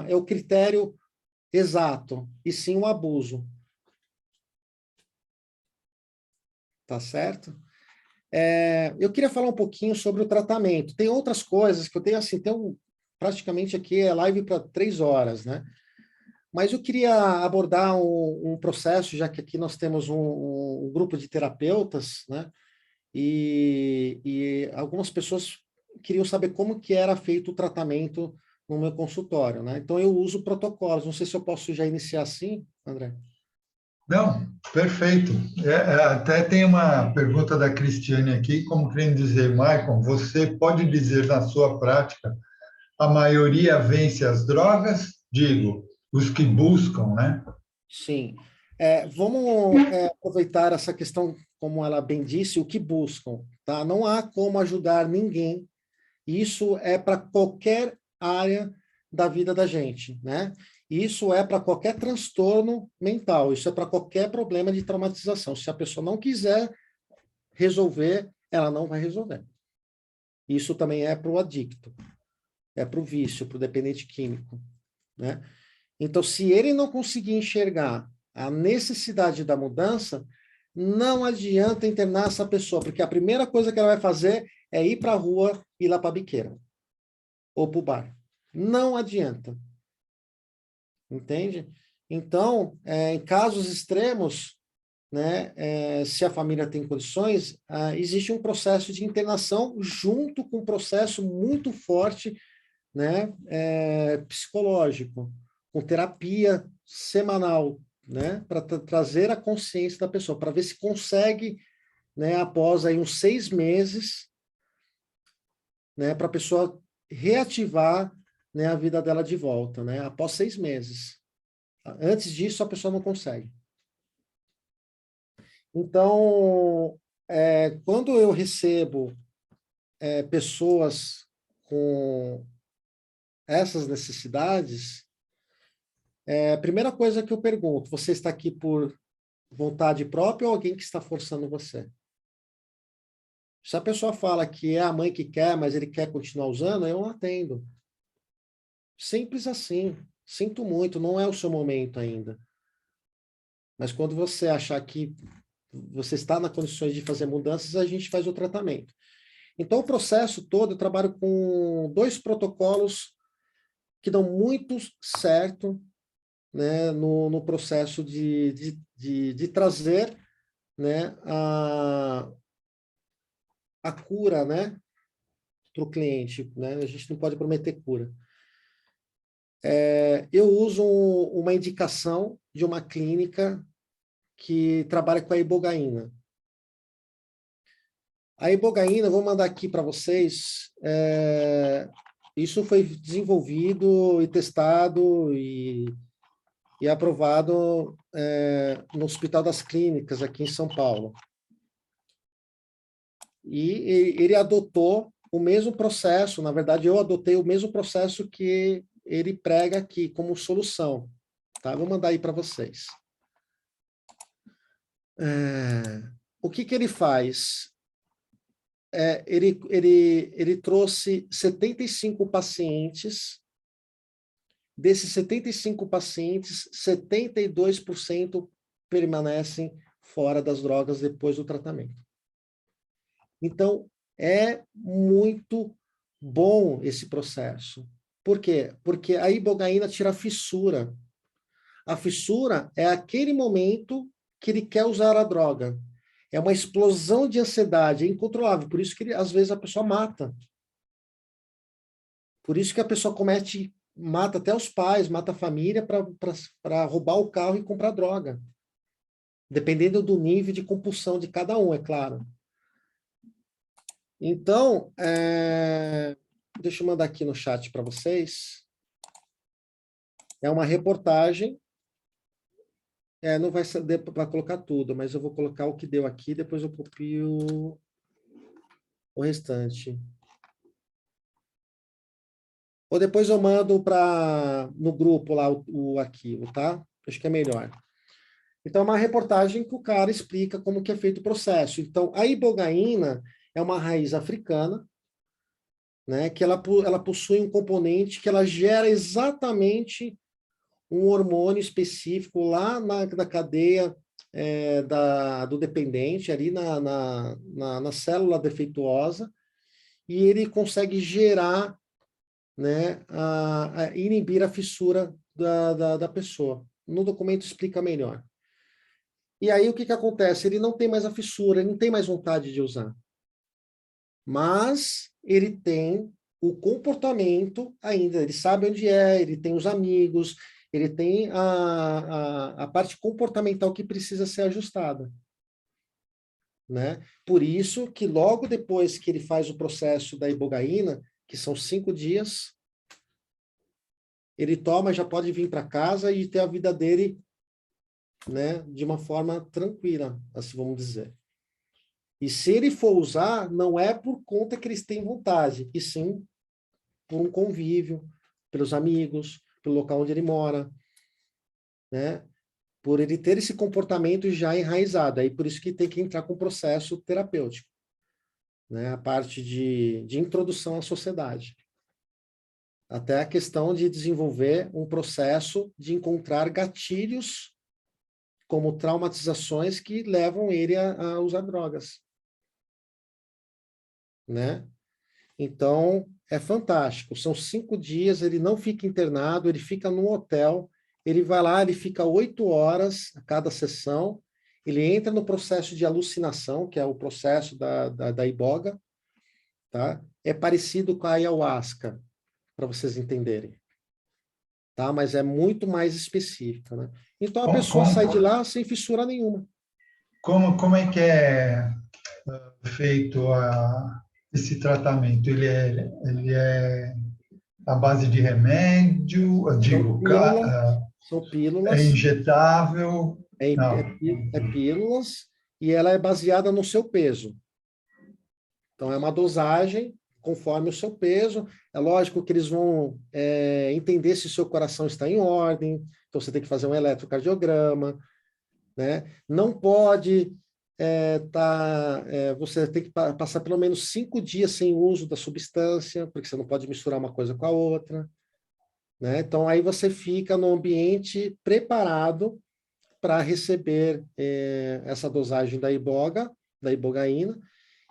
é o critério exato, e sim o abuso. Tá certo? Eu queria falar um pouquinho sobre o tratamento. Tem outras coisas que eu tenho, assim, praticamente aqui é live para 3 horas, né? Mas eu queria abordar um processo, já que aqui nós temos um grupo de terapeutas, né? E algumas pessoas queriam saber como que era feito o tratamento no meu consultório, né? Então, eu uso protocolos. Não sei se eu posso já iniciar assim, André. Não, perfeito. Até tem uma pergunta da Cristiane aqui, como querendo dizer, Michael, você pode dizer na sua prática, a maioria vence as drogas? Digo, os que buscam, né? Sim. Vamos aproveitar essa questão, como ela bem disse, o que buscam, tá? Não há como ajudar ninguém. Isso é para qualquer área da vida da gente, né? Isso é para qualquer transtorno mental, isso é para qualquer problema de traumatização. Se a pessoa não quiser resolver, ela não vai resolver. Isso também é para o adicto, é para o vício, para o dependente químico, né? Então, se ele não conseguir enxergar a necessidade da mudança, não adianta internar essa pessoa, porque a primeira coisa que ela vai fazer é ir para a rua e ir lá para a biqueira ou para o bar. Não adianta. Entende? Então, em casos extremos, né, se a família tem condições, existe um processo de internação junto com um processo muito forte, né, psicológico, com terapia semanal, né, para trazer a consciência da pessoa, para ver se consegue, né, após aí uns 6 meses, né, para a pessoa reativar, né, a vida dela de volta, né, após 6 meses. Antes disso, a pessoa não consegue. Então, quando eu recebo pessoas com essas necessidades, a primeira coisa que eu pergunto, você está aqui por vontade própria ou alguém que está forçando você? Se a pessoa fala que é a mãe que quer, mas ele quer continuar usando, eu não atendo. Simples assim. Sinto muito, não é o seu momento ainda. Mas quando você achar que você está nas condições de fazer mudanças, a gente faz o tratamento. Então, o processo todo, eu trabalho com 2 protocolos que dão muito certo, né, no processo de trazer, né, a cura, né, para o cliente. Né? A gente não pode prometer cura. Eu uso uma indicação de uma clínica que trabalha com a ibogaína. A ibogaína, vou mandar aqui para vocês. Isso foi desenvolvido e testado e aprovado no Hospital das Clínicas, aqui em São Paulo. E ele adotou o mesmo processo, na verdade, eu adotei o mesmo processo que ele prega aqui como solução. Tá? Vou mandar aí para vocês. O que ele faz? Ele trouxe 75 pacientes. Desses 75 pacientes, 72% permanecem fora das drogas depois do tratamento. Então, é muito bom esse processo. Por quê? Porque a ibogaína tira a fissura. A fissura é aquele momento que ele quer usar a droga. É uma explosão de ansiedade, é incontrolável. Por isso que, às vezes, a pessoa mata. Por isso que a pessoa mata até os pais, mata a família para roubar o carro e comprar droga. Dependendo do nível de compulsão de cada um, é claro. Então, deixa eu mandar aqui no chat para vocês. É uma reportagem. Não vai ser para colocar tudo, mas eu vou colocar o que deu aqui, depois eu copio o restante. Ou depois eu mando no grupo lá o arquivo, tá? Acho que é melhor. Então, é uma reportagem que o cara explica como que é feito o processo. Então, a ibogaína é uma raiz africana, né, que ela possui um componente que ela gera exatamente um hormônio específico lá na cadeia do dependente, ali na célula defeituosa, e ele consegue gerar, né, inibir a fissura da pessoa. No documento explica melhor. E aí o que acontece? Ele não tem mais a fissura, ele não tem mais vontade de usar. Mas ele tem o comportamento ainda, ele sabe onde ele tem os amigos, ele tem a parte comportamental que precisa ser ajustada. Né? Por isso que logo depois que ele faz o processo da ibogaína, que são 5 dias, ele toma, já pode vir para casa e ter a vida dele, né, de uma forma tranquila, assim vamos dizer. E se ele for usar, não é por conta que eles têm vontade, e sim por um convívio, pelos amigos, pelo local onde ele mora, né? Por ele ter esse comportamento já enraizado. Aí por isso que tem que entrar com o processo terapêutico, né? A parte de introdução à sociedade. Até a questão de desenvolver um processo de encontrar gatilhos como traumatizações que levam ele a usar drogas. Né? Então, é fantástico. São 5 dias, ele não fica internado, ele fica num hotel, ele vai lá, ele fica 8 horas a cada sessão, ele entra no processo de alucinação, que é o processo da iboga, tá? É parecido com a ayahuasca, para vocês entenderem. Tá? Mas é muito mais específica, né? Então, a pessoa sai de lá sem fissura nenhuma. Como é que é feito esse tratamento? Ele é à base de remédio, São pílulas. É injetável? É pílulas e ela é baseada no seu peso. Então, é uma dosagem conforme o seu peso. É lógico que eles vão entender se o seu coração está em ordem, então você tem que fazer um eletrocardiograma, né? Não pode você tem que passar pelo menos 5 dias sem uso da substância, porque você não pode misturar uma coisa com a outra, né? Então, aí você fica no ambiente preparado para receber essa dosagem da ibogaína,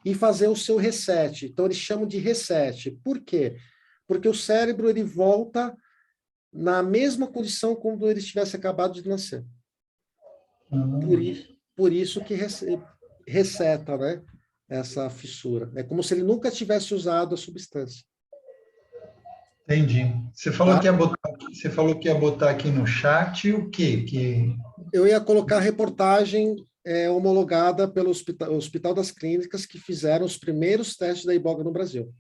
e fazer o seu reset. Então, eles chamam de reset. Por quê? Porque o cérebro ele volta na mesma condição como ele tivesse acabado de nascer. Por isso que reseta, né, essa fissura. É como se ele nunca tivesse usado a substância. Entendi. Você falou que ia botar aqui no chat o quê? Eu ia colocar a reportagem homologada pelo Hospital das Clínicas, que fizeram os primeiros testes da iboga no Brasil.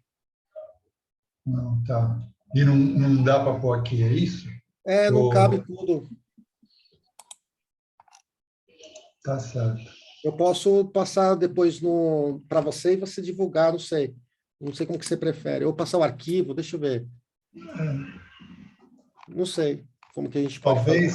Não, tá. E não dá para pôr aqui, é isso? Não cabe tudo. Tá certo. Eu posso passar depois para você e você divulgar, não sei. Não sei como que você prefere. Ou passar o arquivo, deixa eu ver. Não sei como que a gente pode fazer.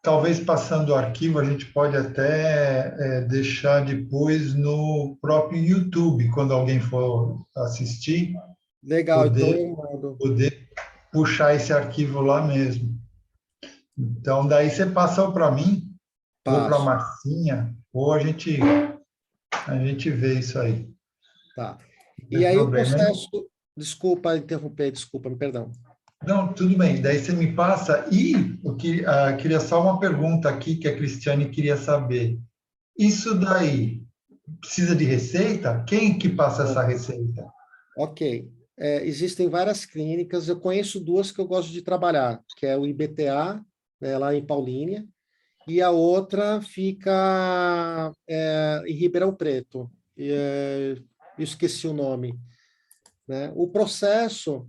Talvez passando o arquivo, a gente pode até deixar depois no próprio YouTube, quando alguém for assistir, Legal, então eu mando. poder puxar esse arquivo lá mesmo. Então, daí você passa para mim, ou para a Marcinha, ou a gente vê isso aí. Tá. Não E aí o problema, processo... Desculpa interromper, desculpa, me perdão. Não, tudo bem. Daí você me passa. E eu queria só uma pergunta aqui que a Cristiane queria saber. Isso daí precisa de receita? Quem que passa essa receita? Ok. Existem várias clínicas. Eu conheço 2 que eu gosto de trabalhar, que é o IBTA, né, lá em Paulínia, e a outra fica em Ribeirão Preto. Eu esqueci o nome. Né? O processo...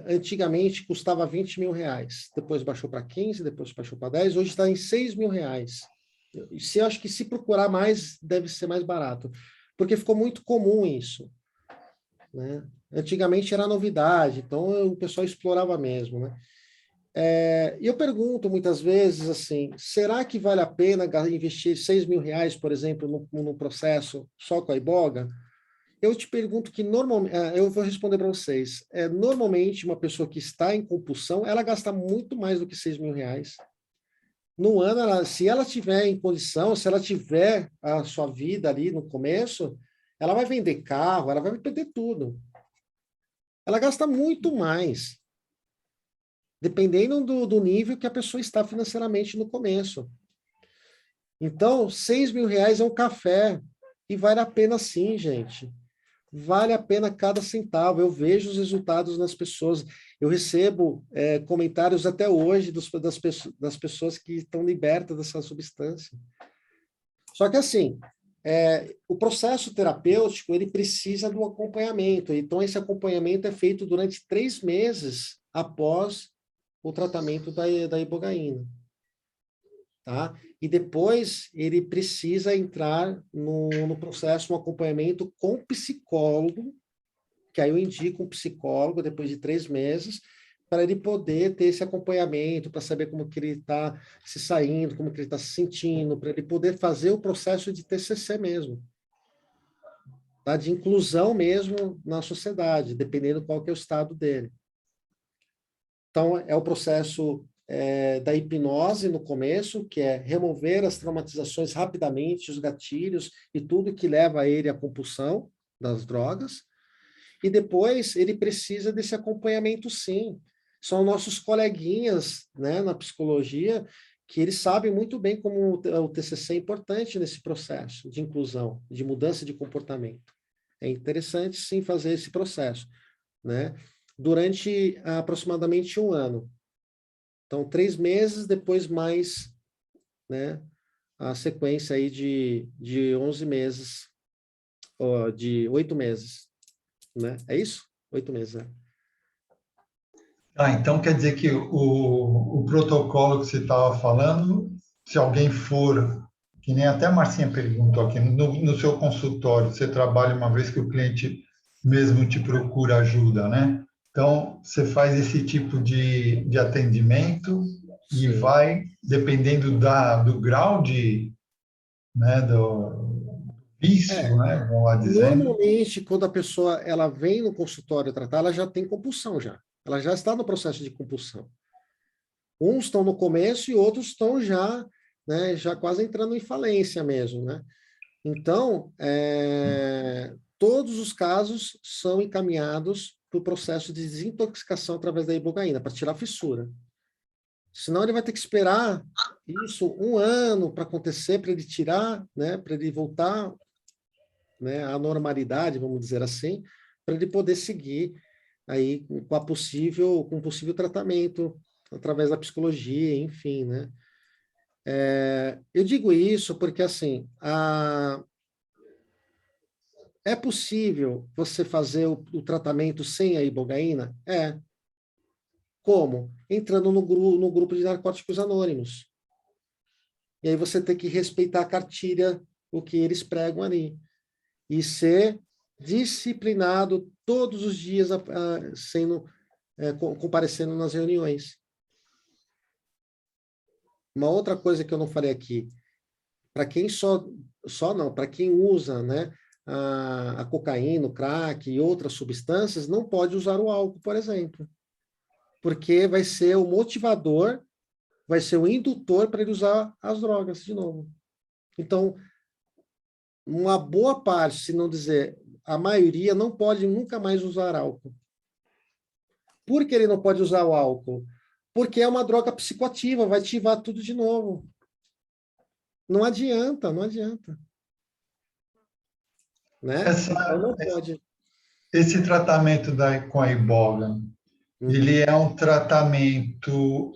antigamente custava 20 mil reais, depois baixou para 15, depois baixou para 10, hoje está em 6 mil reais. Eu acho que se procurar mais, deve ser mais barato, porque ficou muito comum isso. Né? Antigamente era novidade, então o pessoal explorava mesmo. Né? E eu pergunto muitas vezes assim, será que vale a pena investir 6 mil reais, por exemplo, no processo só com a iboga? Eu te pergunto que normalmente, eu vou responder para vocês. Normalmente, uma pessoa que está em compulsão, ela gasta muito mais do que 6 mil reais. No ano, se ela tiver em condição, se ela tiver a sua vida ali no começo, ela vai vender carro, ela vai perder tudo. Ela gasta muito mais, dependendo do nível que a pessoa está financeiramente no começo. Então, 6 mil reais é um café, e vale a pena sim, gente. Vale a pena cada centavo. Eu vejo os resultados nas pessoas. Eu recebo comentários até hoje das pessoas que estão libertas dessa substância. Só que assim, o processo terapêutico ele precisa do acompanhamento. Então, esse acompanhamento é feito durante 3 meses após o tratamento da ibogaína. Tá? E depois ele precisa entrar no processo, um acompanhamento com psicólogo, que aí eu indico um psicólogo depois de 3 meses, para ele poder ter esse acompanhamento, para saber como que ele está se saindo, como que ele está se sentindo, para ele poder fazer o processo de TCC mesmo, tá? De inclusão mesmo na sociedade, dependendo qual que é o estado dele. Então, é o processo da hipnose no começo, que é remover as traumatizações rapidamente, os gatilhos e tudo que leva ele à compulsão das drogas. E depois ele precisa desse acompanhamento, sim. São nossos coleguinhas, né, na psicologia, que eles sabem muito bem como o TCC é importante nesse processo de inclusão, de mudança de comportamento. É interessante, sim, fazer esse processo, né? Durante aproximadamente 1 ano. Então, 3 meses, depois mais, né, a sequência aí de 11 meses, ou de 8 meses, né? É isso? 8 meses, né? Então quer dizer que o protocolo que você estava falando, se alguém for, que nem até a Marcinha perguntou aqui, no seu consultório, você trabalha uma vez que o cliente mesmo te procura ajuda, né? Então, você faz esse tipo de atendimento e Sim. vai, dependendo do grau de né, do vício, né, vamos lá dizendo. Normalmente, quando a pessoa ela vem no consultório tratar, ela já tem compulsão já. Ela já está no processo de compulsão. Uns estão no começo e outros estão já, né, já quase entrando em falência mesmo, né? Então, todos os casos são encaminhados para o processo de desintoxicação através da ibogaína, para tirar a fissura. Senão ele vai ter que esperar isso 1 ano para acontecer, para ele tirar, né, para ele voltar, né, à normalidade, vamos dizer assim, para ele poder seguir aí com com possível tratamento através da psicologia, enfim, né? Eu digo isso porque, assim, é possível você fazer o tratamento sem a ibogaína? É. Como? Entrando no grupo de narcóticos anônimos. E aí você tem que respeitar a cartilha, o que eles pregam ali. E ser disciplinado todos os dias, comparecendo nas reuniões. Uma outra coisa que eu não falei aqui, para quem para quem usa, né, a cocaína, o crack e outras substâncias, não pode usar o álcool, por exemplo. Porque vai ser o motivador, vai ser o indutor para ele usar as drogas de novo. Então, uma boa parte, se não dizer a maioria, não pode nunca mais usar álcool. Por que ele não pode usar o álcool? Porque é uma droga psicoativa, vai ativar tudo de novo. Não adianta, não adianta. Né? Então não pode. Esse tratamento com a iboga, ele é um tratamento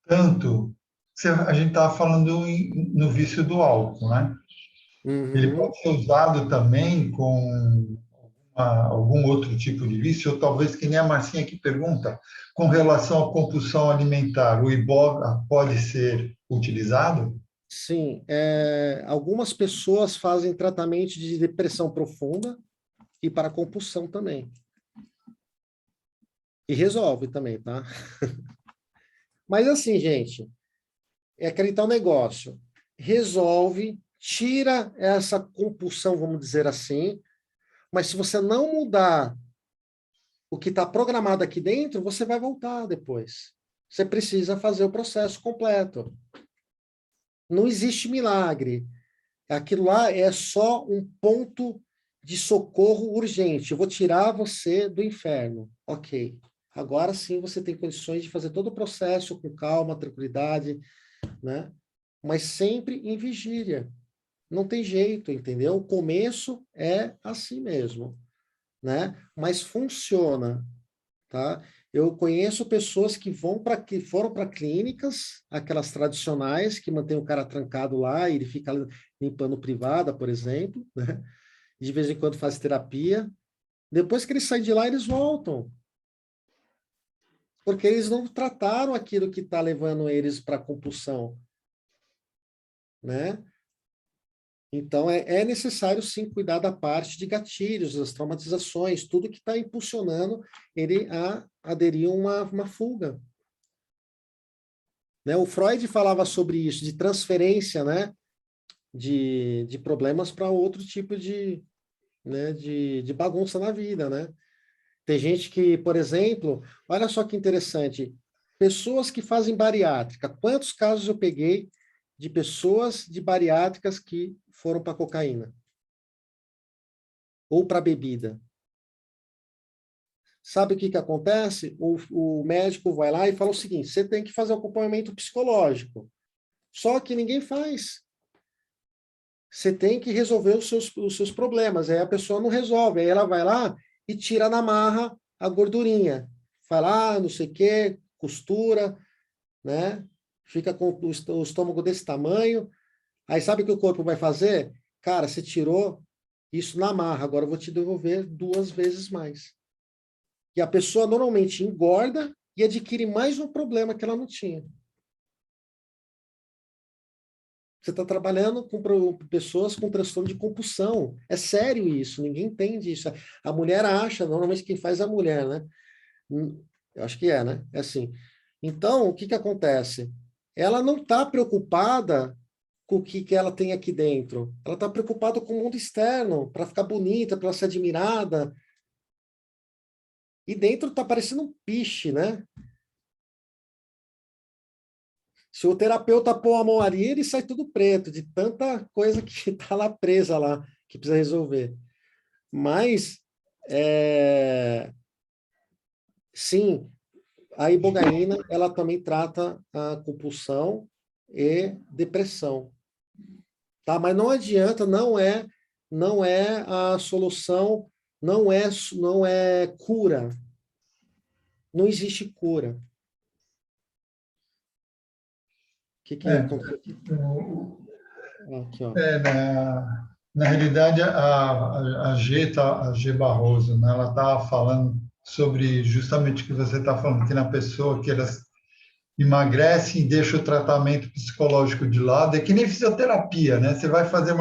tanto... A gente estava falando no vício do álcool, né? Ele pode ser usado também com algum outro tipo de vício, ou talvez, que nem a Marcinha que pergunta, com relação à compulsão alimentar, o iboga pode ser utilizado? Sim, algumas pessoas fazem tratamento de depressão profunda e para compulsão também. E resolve também, tá? Mas assim, gente, é aquele tal negócio. Resolve, tira essa compulsão, vamos dizer assim, mas se você não mudar o que está programado aqui dentro, você vai voltar depois. Você precisa fazer o processo completo. Não existe milagre. Aquilo lá é só um ponto de socorro urgente. Eu vou tirar você do inferno. Ok. Agora sim você tem condições de fazer todo o processo com calma, tranquilidade, né? Mas sempre em vigília. Não tem jeito, entendeu? O começo é assim mesmo, né? Mas funciona, tá? Eu conheço pessoas que foram para clínicas, aquelas tradicionais, que mantêm o cara trancado lá e ele fica limpando privada, por exemplo, né? De vez em quando faz terapia. Depois que eles saem de lá, eles voltam. Porque eles não trataram aquilo que está levando eles para a compulsão, né? Então, é necessário, sim, cuidar da parte de gatilhos, das traumatizações, tudo que está impulsionando ele a aderir a uma fuga. Né? O Freud falava sobre isso, de transferência, né? de problemas para outro tipo né? de bagunça na vida, né? Tem gente que, por exemplo, olha só que interessante, pessoas que fazem bariátrica. Quantos casos eu peguei de pessoas de bariátricas que foram para cocaína? Ou para bebida? Sabe o que acontece? O médico vai lá e fala o seguinte, você tem que fazer um acompanhamento psicológico. Só que ninguém faz. Você tem que resolver os seus problemas. Aí a pessoa não resolve. Aí ela vai lá e tira na marra a gordurinha. Fala, não sei o quê, costura, né? Fica com o estômago desse tamanho. Aí sabe o que o corpo vai fazer? Cara, você tirou isso na marra, agora eu vou te devolver 2 vezes mais. E a pessoa normalmente engorda e adquire mais um problema que ela não tinha. Você está trabalhando com pessoas com transtorno de compulsão. É sério isso, ninguém entende isso. A mulher acha, normalmente quem faz é a mulher, né? Eu acho que é, né? É assim. Então, o que acontece? Ela não está preocupada com o que ela tem aqui dentro. Ela está preocupada com o mundo externo, para ficar bonita, para ser admirada. E dentro está parecendo um piche, né? Se o terapeuta pôr a mão ali, ele sai tudo preto, de tanta coisa que está lá presa lá, que precisa resolver. Mas, sim, a ibogaína, ela também trata a compulsão e depressão. Tá? Mas não adianta, não é a solução, não é cura. Não existe cura. O que aconteceu aqui? Aqui, ó. Na realidade, a G Barroso, né, ela estava falando sobre justamente o que você está falando, que na pessoa que elas emagrecem e deixa o tratamento psicológico de lado, é que nem fisioterapia, né? Você vai fazer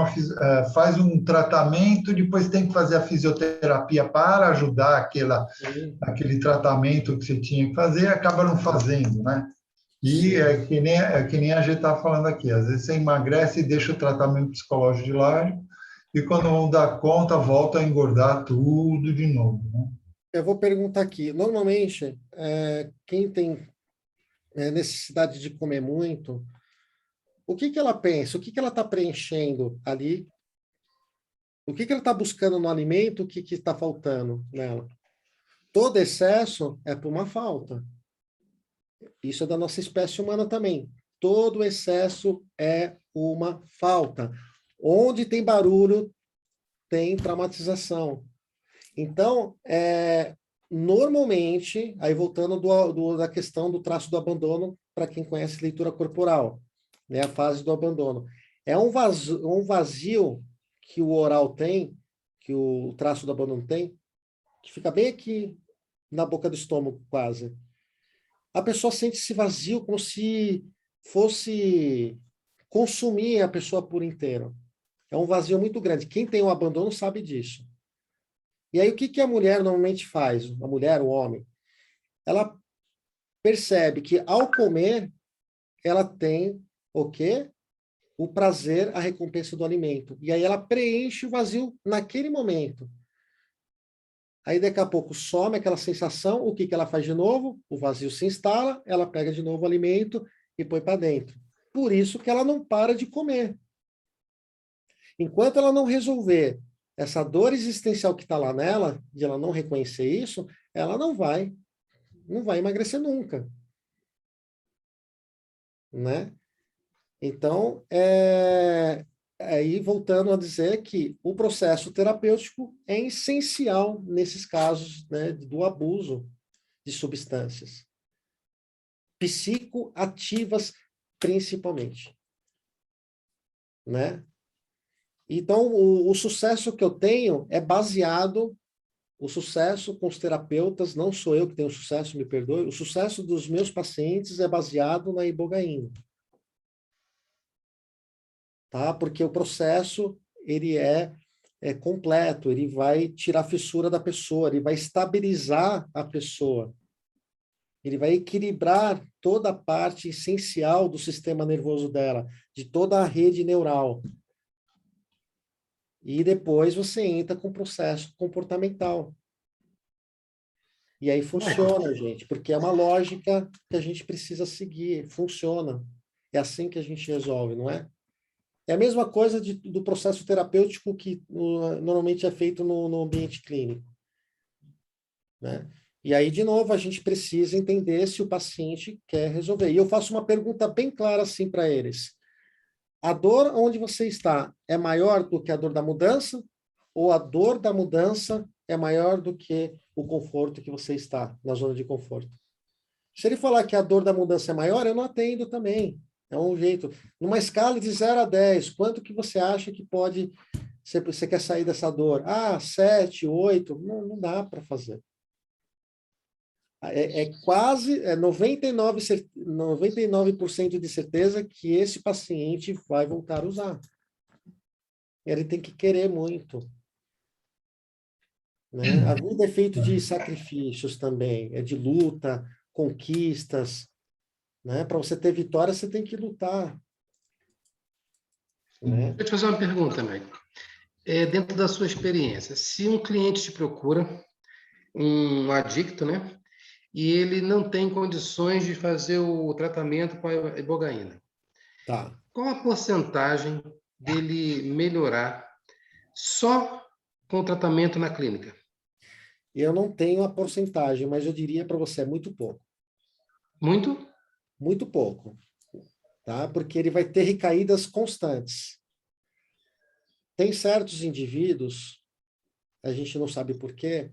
faz um tratamento, depois tem que fazer a fisioterapia para ajudar aquele tratamento que você tinha que fazer, e acaba não fazendo, né? E é que nem a gente está falando aqui, às vezes você emagrece e deixa o tratamento psicológico de lado, e quando não dá conta, volta a engordar tudo de novo, né? Eu vou perguntar aqui. Normalmente, quem tem necessidade de comer muito, o que ela pensa? O que ela está preenchendo ali? O que ela está buscando no alimento? O que está faltando nela? Todo excesso é por uma falta. Isso é da nossa espécie humana também. Todo excesso é uma falta. Onde tem barulho, tem traumatização. Então, normalmente, aí voltando da questão do traço do abandono, para quem conhece leitura corporal, né, a fase do abandono. É um vazio que o oral tem, que o traço do abandono tem, que fica bem aqui na boca do estômago, quase. A pessoa sente esse vazio como se fosse consumir a pessoa por inteiro. É um vazio muito grande. Quem tem o abandono sabe disso. E aí, o que a mulher normalmente faz? A mulher, o homem? Ela percebe que, ao comer, ela tem o quê? O prazer, a recompensa do alimento. E aí ela preenche o vazio naquele momento. Aí, daqui a pouco, some aquela sensação. O que ela faz de novo? O vazio se instala, ela pega de novo o alimento e põe para dentro. Por isso que ela não para de comer. Enquanto ela não resolver essa dor existencial que está lá nela, de ela não reconhecer isso, ela não vai emagrecer nunca. Né? Então, aí voltando a dizer que o processo terapêutico é essencial nesses casos, né, do abuso de substâncias psicoativas, principalmente. Né? Então, o sucesso que eu tenho é baseado, o sucesso com os terapeutas, não sou eu que tenho sucesso, me perdoe, o sucesso dos meus pacientes é baseado na ibogaína. Tá? Porque o processo, ele é completo, ele vai tirar a fissura da pessoa, ele vai estabilizar a pessoa, ele vai equilibrar toda a parte essencial do sistema nervoso dela, de toda a rede neural. E depois você entra com o processo comportamental. E aí funciona, gente, porque é uma lógica que a gente precisa seguir, funciona. É assim que a gente resolve, não é? É a mesma coisa do processo terapêutico que normalmente é feito no ambiente clínico. Né? E aí, de novo, a gente precisa entender se o paciente quer resolver. E eu faço uma pergunta bem clara assim para eles. A dor onde você está é maior do que a dor da mudança? Ou a dor da mudança é maior do que o conforto que você está, na zona de conforto? Se ele falar que a dor da mudança é maior, eu não atendo também. É um jeito. Numa escala de 0 a 10, quanto que você acha que pode... Você quer sair dessa dor? 7, 8. Não dá para fazer. Quase 99% de certeza que esse paciente vai voltar a usar. Ele tem que querer muito. Né? A vida é feita de sacrifícios também, é de luta, conquistas. Né? Para você ter vitória, você tem que lutar. né? Deixa eu te fazer uma pergunta, médico. Dentro da sua experiência, se um cliente te procura, um adicto, né? E ele não tem condições de fazer o tratamento com a ibogaína, Tá. qual a porcentagem dele melhorar só com o tratamento na clínica? Eu não tenho a porcentagem, mas eu diria para você, é muito pouco. Muito? Muito pouco, tá? Porque ele vai ter recaídas constantes. Tem certos indivíduos, a gente não sabe por quê,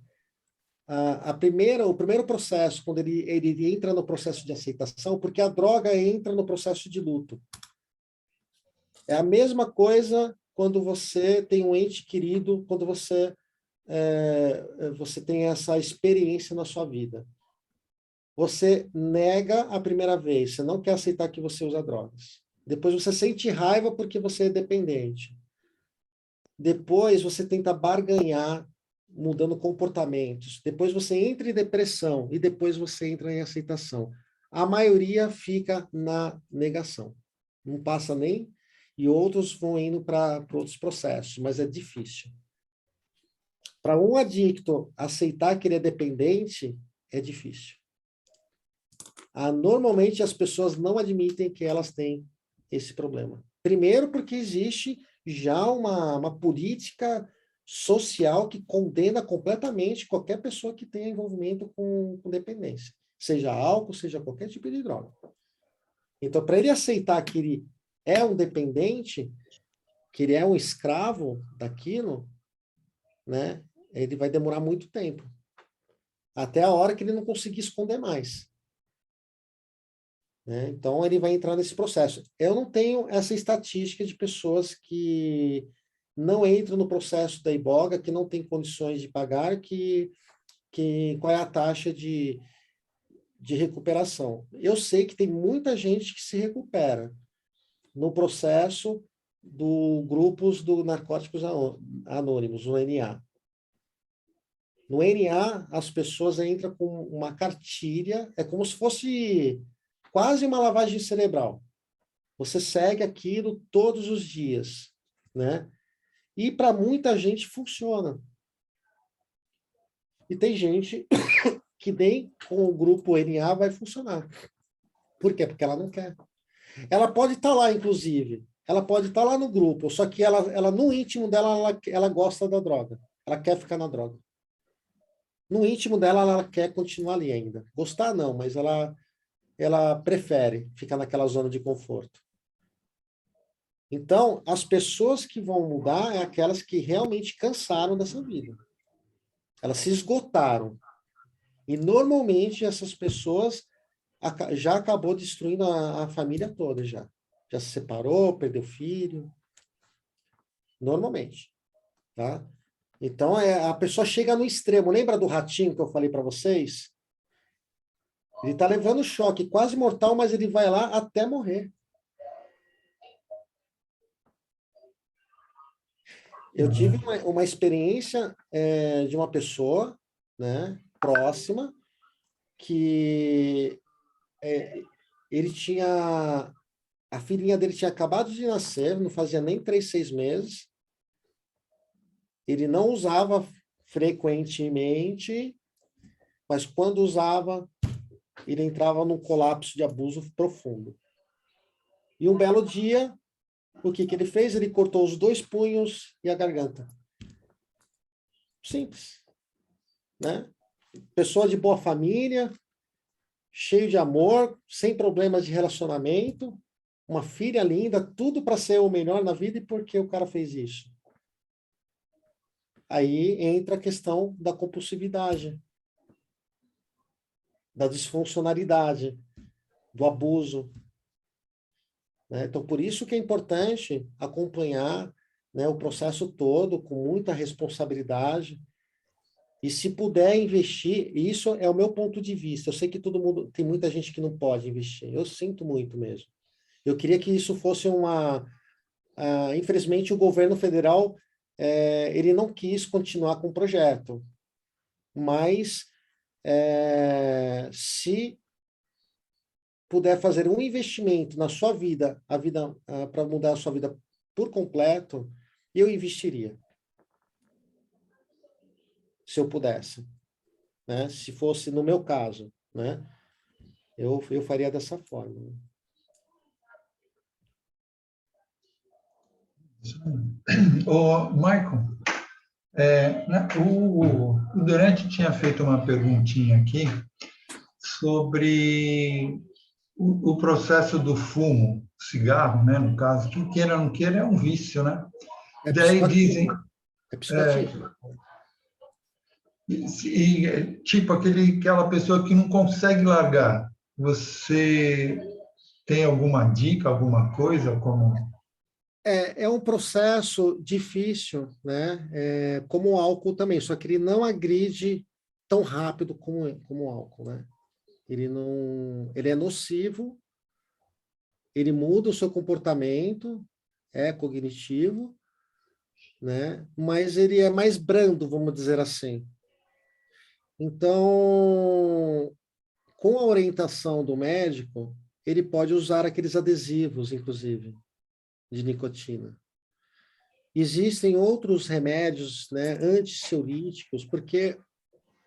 o primeiro processo, quando ele entra no processo de aceitação, porque a droga entra no processo de luto. É a mesma coisa quando você tem um ente querido, quando você tem essa experiência na sua vida. Você nega a primeira vez, você não quer aceitar que você usa drogas. Depois você sente raiva porque você é dependente. Depois você tenta barganhar, mudando comportamentos. Depois você entra em depressão e depois você entra em aceitação. A maioria fica na negação. Não passa nem, e outros vão indo para outros processos, mas é difícil. Para um adicto aceitar que ele é dependente, é difícil. Normalmente as pessoas não admitem que elas têm esse problema. Primeiro porque existe já uma política social que condena completamente qualquer pessoa que tenha envolvimento com dependência, seja álcool, seja qualquer tipo de droga. Então, para ele aceitar que ele é um dependente, que ele é um escravo daquilo, né, ele vai demorar muito tempo, até a hora que ele não conseguir esconder mais. Né? Então, ele vai entrar nesse processo. Eu não tenho essa estatística de pessoas que não entram no processo da iboga, que não têm condições de pagar, qual é a taxa de recuperação. Eu sei que tem muita gente que se recupera no processo do grupos do Narcóticos Anônimos, no NA. No NA, as pessoas entram com uma cartilha, é como se fosse quase uma lavagem cerebral. Você segue aquilo todos os dias, né? E para muita gente funciona. E tem gente que nem com o grupo NA vai funcionar. Por quê? Porque ela não quer. Ela pode estar lá, inclusive. Ela pode estar lá no grupo, só que ela no íntimo dela, ela gosta da droga. Ela quer ficar na droga. No íntimo dela, ela quer continuar ali ainda. Gostar não, mas ela prefere ficar naquela zona de conforto. Então, as pessoas que vão mudar é aquelas que realmente cansaram dessa vida. Elas se esgotaram. E, normalmente, essas pessoas já acabou destruindo a família toda, já. Já se separou, perdeu filho. Normalmente. Tá? Então, a pessoa chega no extremo. Lembra do ratinho que eu falei para vocês? Ele está levando choque quase mortal, mas ele vai lá até morrer. Eu tive uma experiência de uma pessoa, né, próxima, que ele tinha... A filhinha dele tinha acabado de nascer, não fazia nem 3, 6 meses. Ele não usava frequentemente, mas quando usava, ele entrava num colapso de abuso profundo. E um belo dia, o que ele fez? Ele cortou os 2 punhos e a garganta. Simples. Né? Pessoa de boa família, cheio de amor, sem problemas de relacionamento, uma filha linda, tudo para ser o melhor na vida, e por que o cara fez isso? Aí entra a questão da compulsividade, da disfuncionalidade, do abuso. Né? Então, por isso que é importante acompanhar, né, o processo todo com muita responsabilidade. E se puder investir, isso é o meu ponto de vista. Eu sei que todo mundo, tem muita gente que não pode investir. Eu sinto muito mesmo. Eu queria que isso fosse infelizmente, o governo federal, ele não quis continuar com o projeto. Mas, se puder fazer um investimento na sua vida, para mudar a sua vida por completo, eu investiria. Se eu pudesse, né? Se fosse no meu caso, né? Eu faria dessa forma. Ô, Michael, o Durante tinha feito uma perguntinha aqui sobre o processo do fumo, cigarro, né, no caso, que queira ou não queira é um vício, né? É Daí dizem, psicoativo. É psicoativo. tipo aquela pessoa que não consegue largar, você tem alguma dica, alguma coisa como... É um processo difícil, né? Como o álcool também, só que ele não agride tão rápido como o álcool, né? Ele é nocivo, ele muda o seu comportamento, é cognitivo, né? Mas ele é mais brando, vamos dizer assim. Então, com a orientação do médico, ele pode usar aqueles adesivos, inclusive, de nicotina. Existem outros remédios, né, antisseolíticos, porque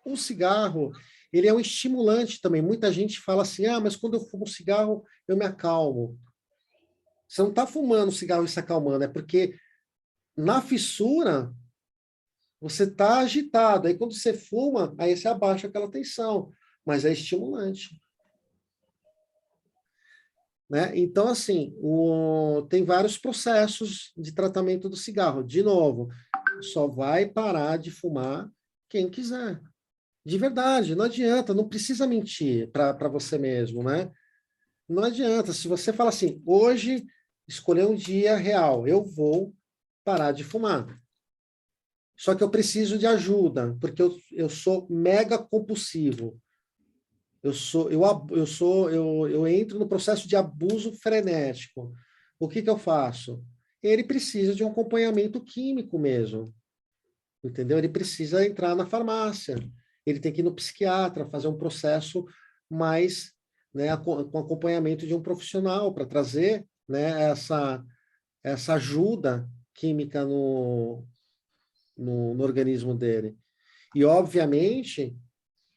o cigarro, ele é um estimulante também. Muita gente fala assim, mas quando eu fumo cigarro, eu me acalmo. Você não está fumando cigarro e se acalmando, é porque na fissura, você está agitado. Aí quando você fuma, aí você abaixa aquela tensão, mas é estimulante. Né? Então, assim, tem vários processos de tratamento do cigarro. De novo, só vai parar de fumar quem quiser. De verdade, não adianta, não precisa mentir para você mesmo, né? Não adianta. Se você fala assim, hoje, escolher um dia real, eu vou parar de fumar. Só que eu preciso de ajuda, porque eu sou mega compulsivo. Eu entro no processo de abuso frenético. O que eu faço? Ele precisa de um acompanhamento químico mesmo, entendeu? Ele precisa entrar na farmácia, ele tem que ir no psiquiatra, fazer um processo mais, né, com acompanhamento de um profissional para trazer, né, essa ajuda química no organismo dele. E, obviamente,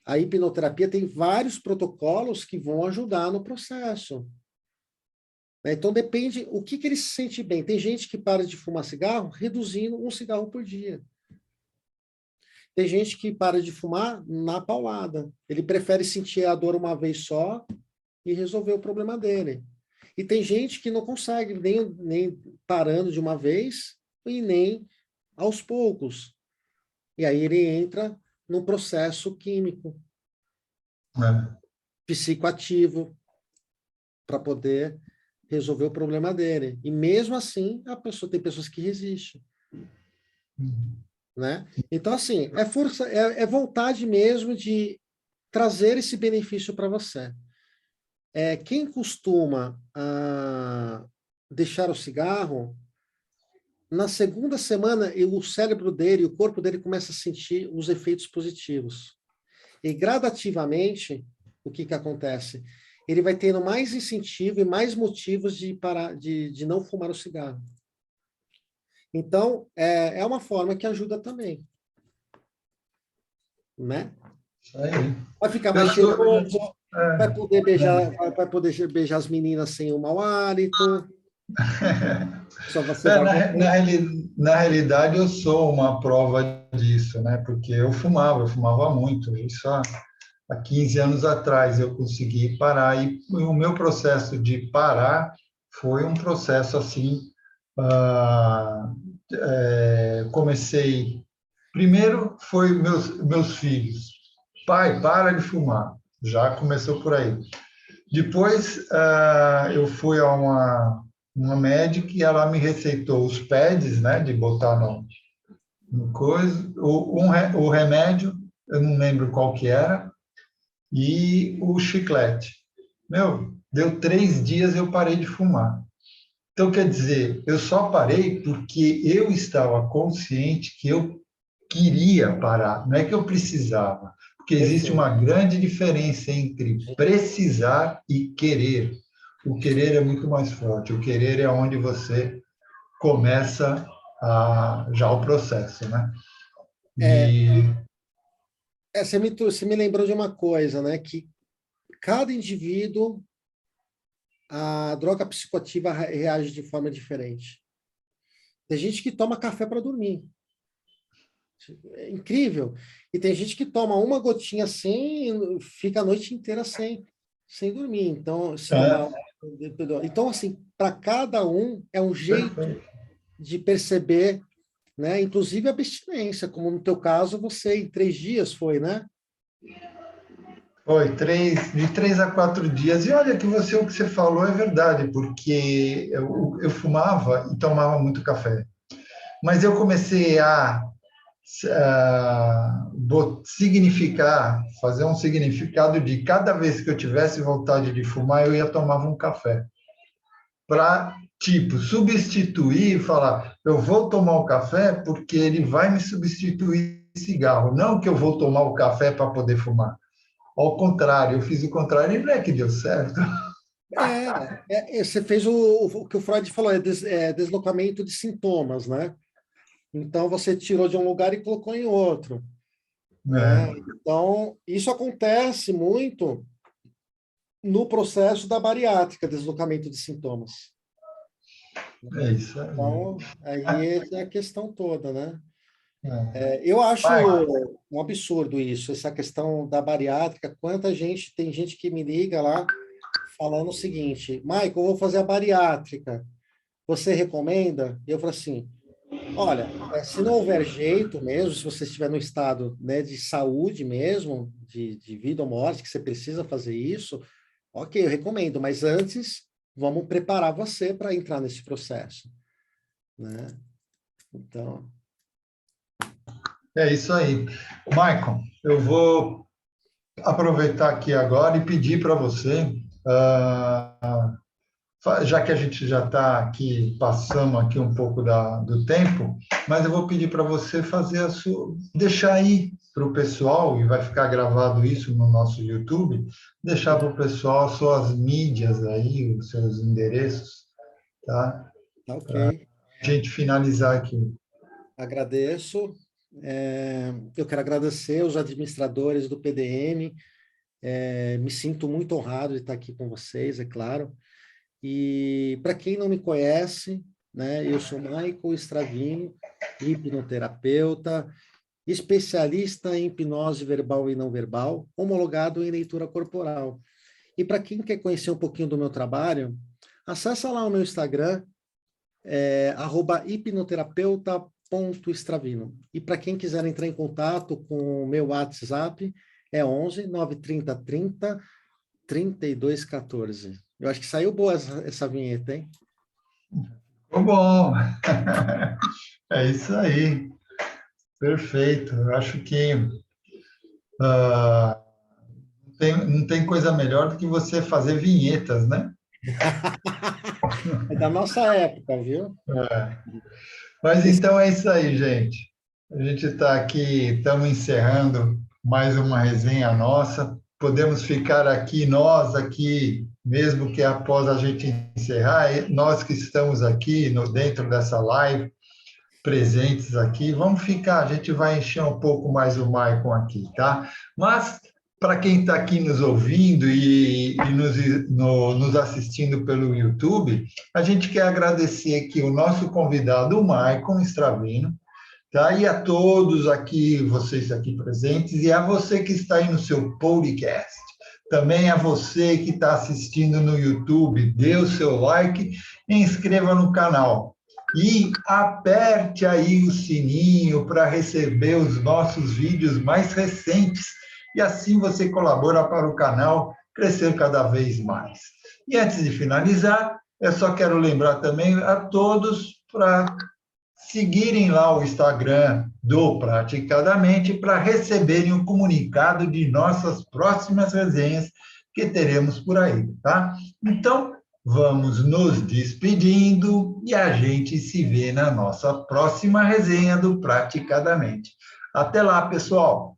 a hipnoterapia tem vários protocolos que vão ajudar no processo. Então, depende o que ele se sente bem. Tem gente que para de fumar cigarro reduzindo um cigarro por dia. Tem gente que para de fumar na paulada. Ele prefere sentir a dor uma vez só e resolver o problema dele. E tem gente que não consegue nem parando de uma vez e nem aos poucos. E aí ele entra num processo químico, psicoativo, para poder resolver o problema dele. E mesmo assim, tem pessoas que resistem. Né? Então, assim, é força, é vontade mesmo de trazer esse benefício para você. Quem costuma deixar o cigarro, na segunda semana, o cérebro dele, o corpo dele começa a sentir os efeitos positivos. E gradativamente, o que acontece? Ele vai tendo mais incentivo e mais motivos de parar, de não fumar o cigarro. Então, é uma forma que ajuda também. Né? Vai ficar mais cheiroso, vai poder beijar as meninas sem o mau hálito. Só você na realidade, eu sou uma prova disso, né? Porque eu fumava muito. Isso há 15 anos atrás eu consegui parar. E o meu processo de parar foi um processo assim. Comecei. Primeiro foi meus filhos. Pai, para de fumar. Já começou por aí. Depois eu fui a uma médica e ela me receitou os pads, né, de botar no coisa, o remédio, eu não lembro qual que era, e o chiclete. Deu 3 dias eu parei de fumar. Então, quer dizer, eu só parei porque eu estava consciente que eu queria parar, não é que eu precisava, porque existe uma grande diferença entre precisar e querer. O querer é muito mais forte, o querer é onde você começa já o processo, né? É, E você me lembrou de uma coisa, né? Que cada indivíduo, a droga psicoativa reage de forma diferente. Tem gente que toma café para dormir. É incrível. E tem gente que toma uma gotinha assim, fica a noite inteira sem dormir. Então, se tomar. Então, assim, para cada um é um jeito de perceber, né? Inclusive a abstinência, como no teu caso, você em 3 dias foi, né? foi de 3 a 4 dias. E olha que o que você falou é verdade, porque eu fumava e tomava muito café. Mas eu comecei a fazer um significado de cada vez que eu tivesse vontade de fumar, eu ia tomar um café. Para, tipo, substituir e falar, eu vou tomar o café porque ele vai me substituir cigarro, não que eu vou tomar o café para poder fumar. Ao contrário, eu fiz o contrário e não é que deu certo. Você fez o que o Freud falou, deslocamento de sintomas, né? Então, você tirou de um lugar e colocou em outro. Né? Então, isso acontece muito no processo da bariátrica, deslocamento de sintomas. É isso aí. Então, aí é a questão toda, né? Eu acho um absurdo isso, essa questão da bariátrica. Tem gente que me liga lá falando o seguinte, Michael, eu vou fazer a bariátrica, você recomenda? Eu falo assim, olha, se não houver jeito mesmo, se você estiver no estado, né, de saúde mesmo, de vida ou morte, que você precisa fazer isso, ok, eu recomendo, mas antes vamos preparar você para entrar nesse processo, né? Então... É isso aí. Michael, eu vou aproveitar aqui agora e pedir para você, já que a gente já está aqui, passamos aqui um pouco do tempo, mas eu vou pedir para você deixar aí para o pessoal, e vai ficar gravado isso no nosso YouTube, deixar para o pessoal suas mídias aí, os seus endereços, tá? Ok. A gente finalizar aqui. Agradeço. Eu quero agradecer os administradores do PDM. Me sinto muito honrado de estar aqui com vocês, é claro. E para quem não me conhece, né, eu sou Michael Stravino, hipnoterapeuta, especialista em hipnose verbal e não verbal, homologado em leitura corporal. E para quem quer conhecer um pouquinho do meu trabalho, acessa lá o meu Instagram, @hipnoterapeuta.stravino. E para quem quiser entrar em contato com o meu WhatsApp, é 11 930 30 32 14. Eu acho que saiu boa essa vinheta, hein? Ficou bom. É isso aí. Perfeito. Eu acho que não tem coisa melhor do que você fazer vinhetas, né? É da nossa época, viu? Mas então é isso aí, gente. A gente está aqui, estamos encerrando mais uma resenha nossa. Podemos ficar aqui, nós aqui, mesmo que após a gente encerrar, nós que estamos aqui dentro dessa live, presentes aqui, vamos ficar, a gente vai encher um pouco mais o Maicon aqui, tá? Mas, para quem está aqui nos ouvindo e nos assistindo pelo YouTube, a gente quer agradecer aqui o nosso convidado, o Maicon Stravino, tá? E a todos aqui, vocês aqui presentes, e a você que está aí no seu podcast. Também a você que está assistindo no YouTube, dê o seu like e inscreva no canal. E aperte aí o sininho para receber os nossos vídeos mais recentes. E assim você colabora para o canal crescer cada vez mais. E antes de finalizar, eu só quero lembrar também a todos para seguirem lá o Instagram do Praticadamente para receberem o comunicado de nossas próximas resenhas que teremos por aí, tá? Então, vamos nos despedindo e a gente se vê na nossa próxima resenha do Praticadamente. Até lá, pessoal!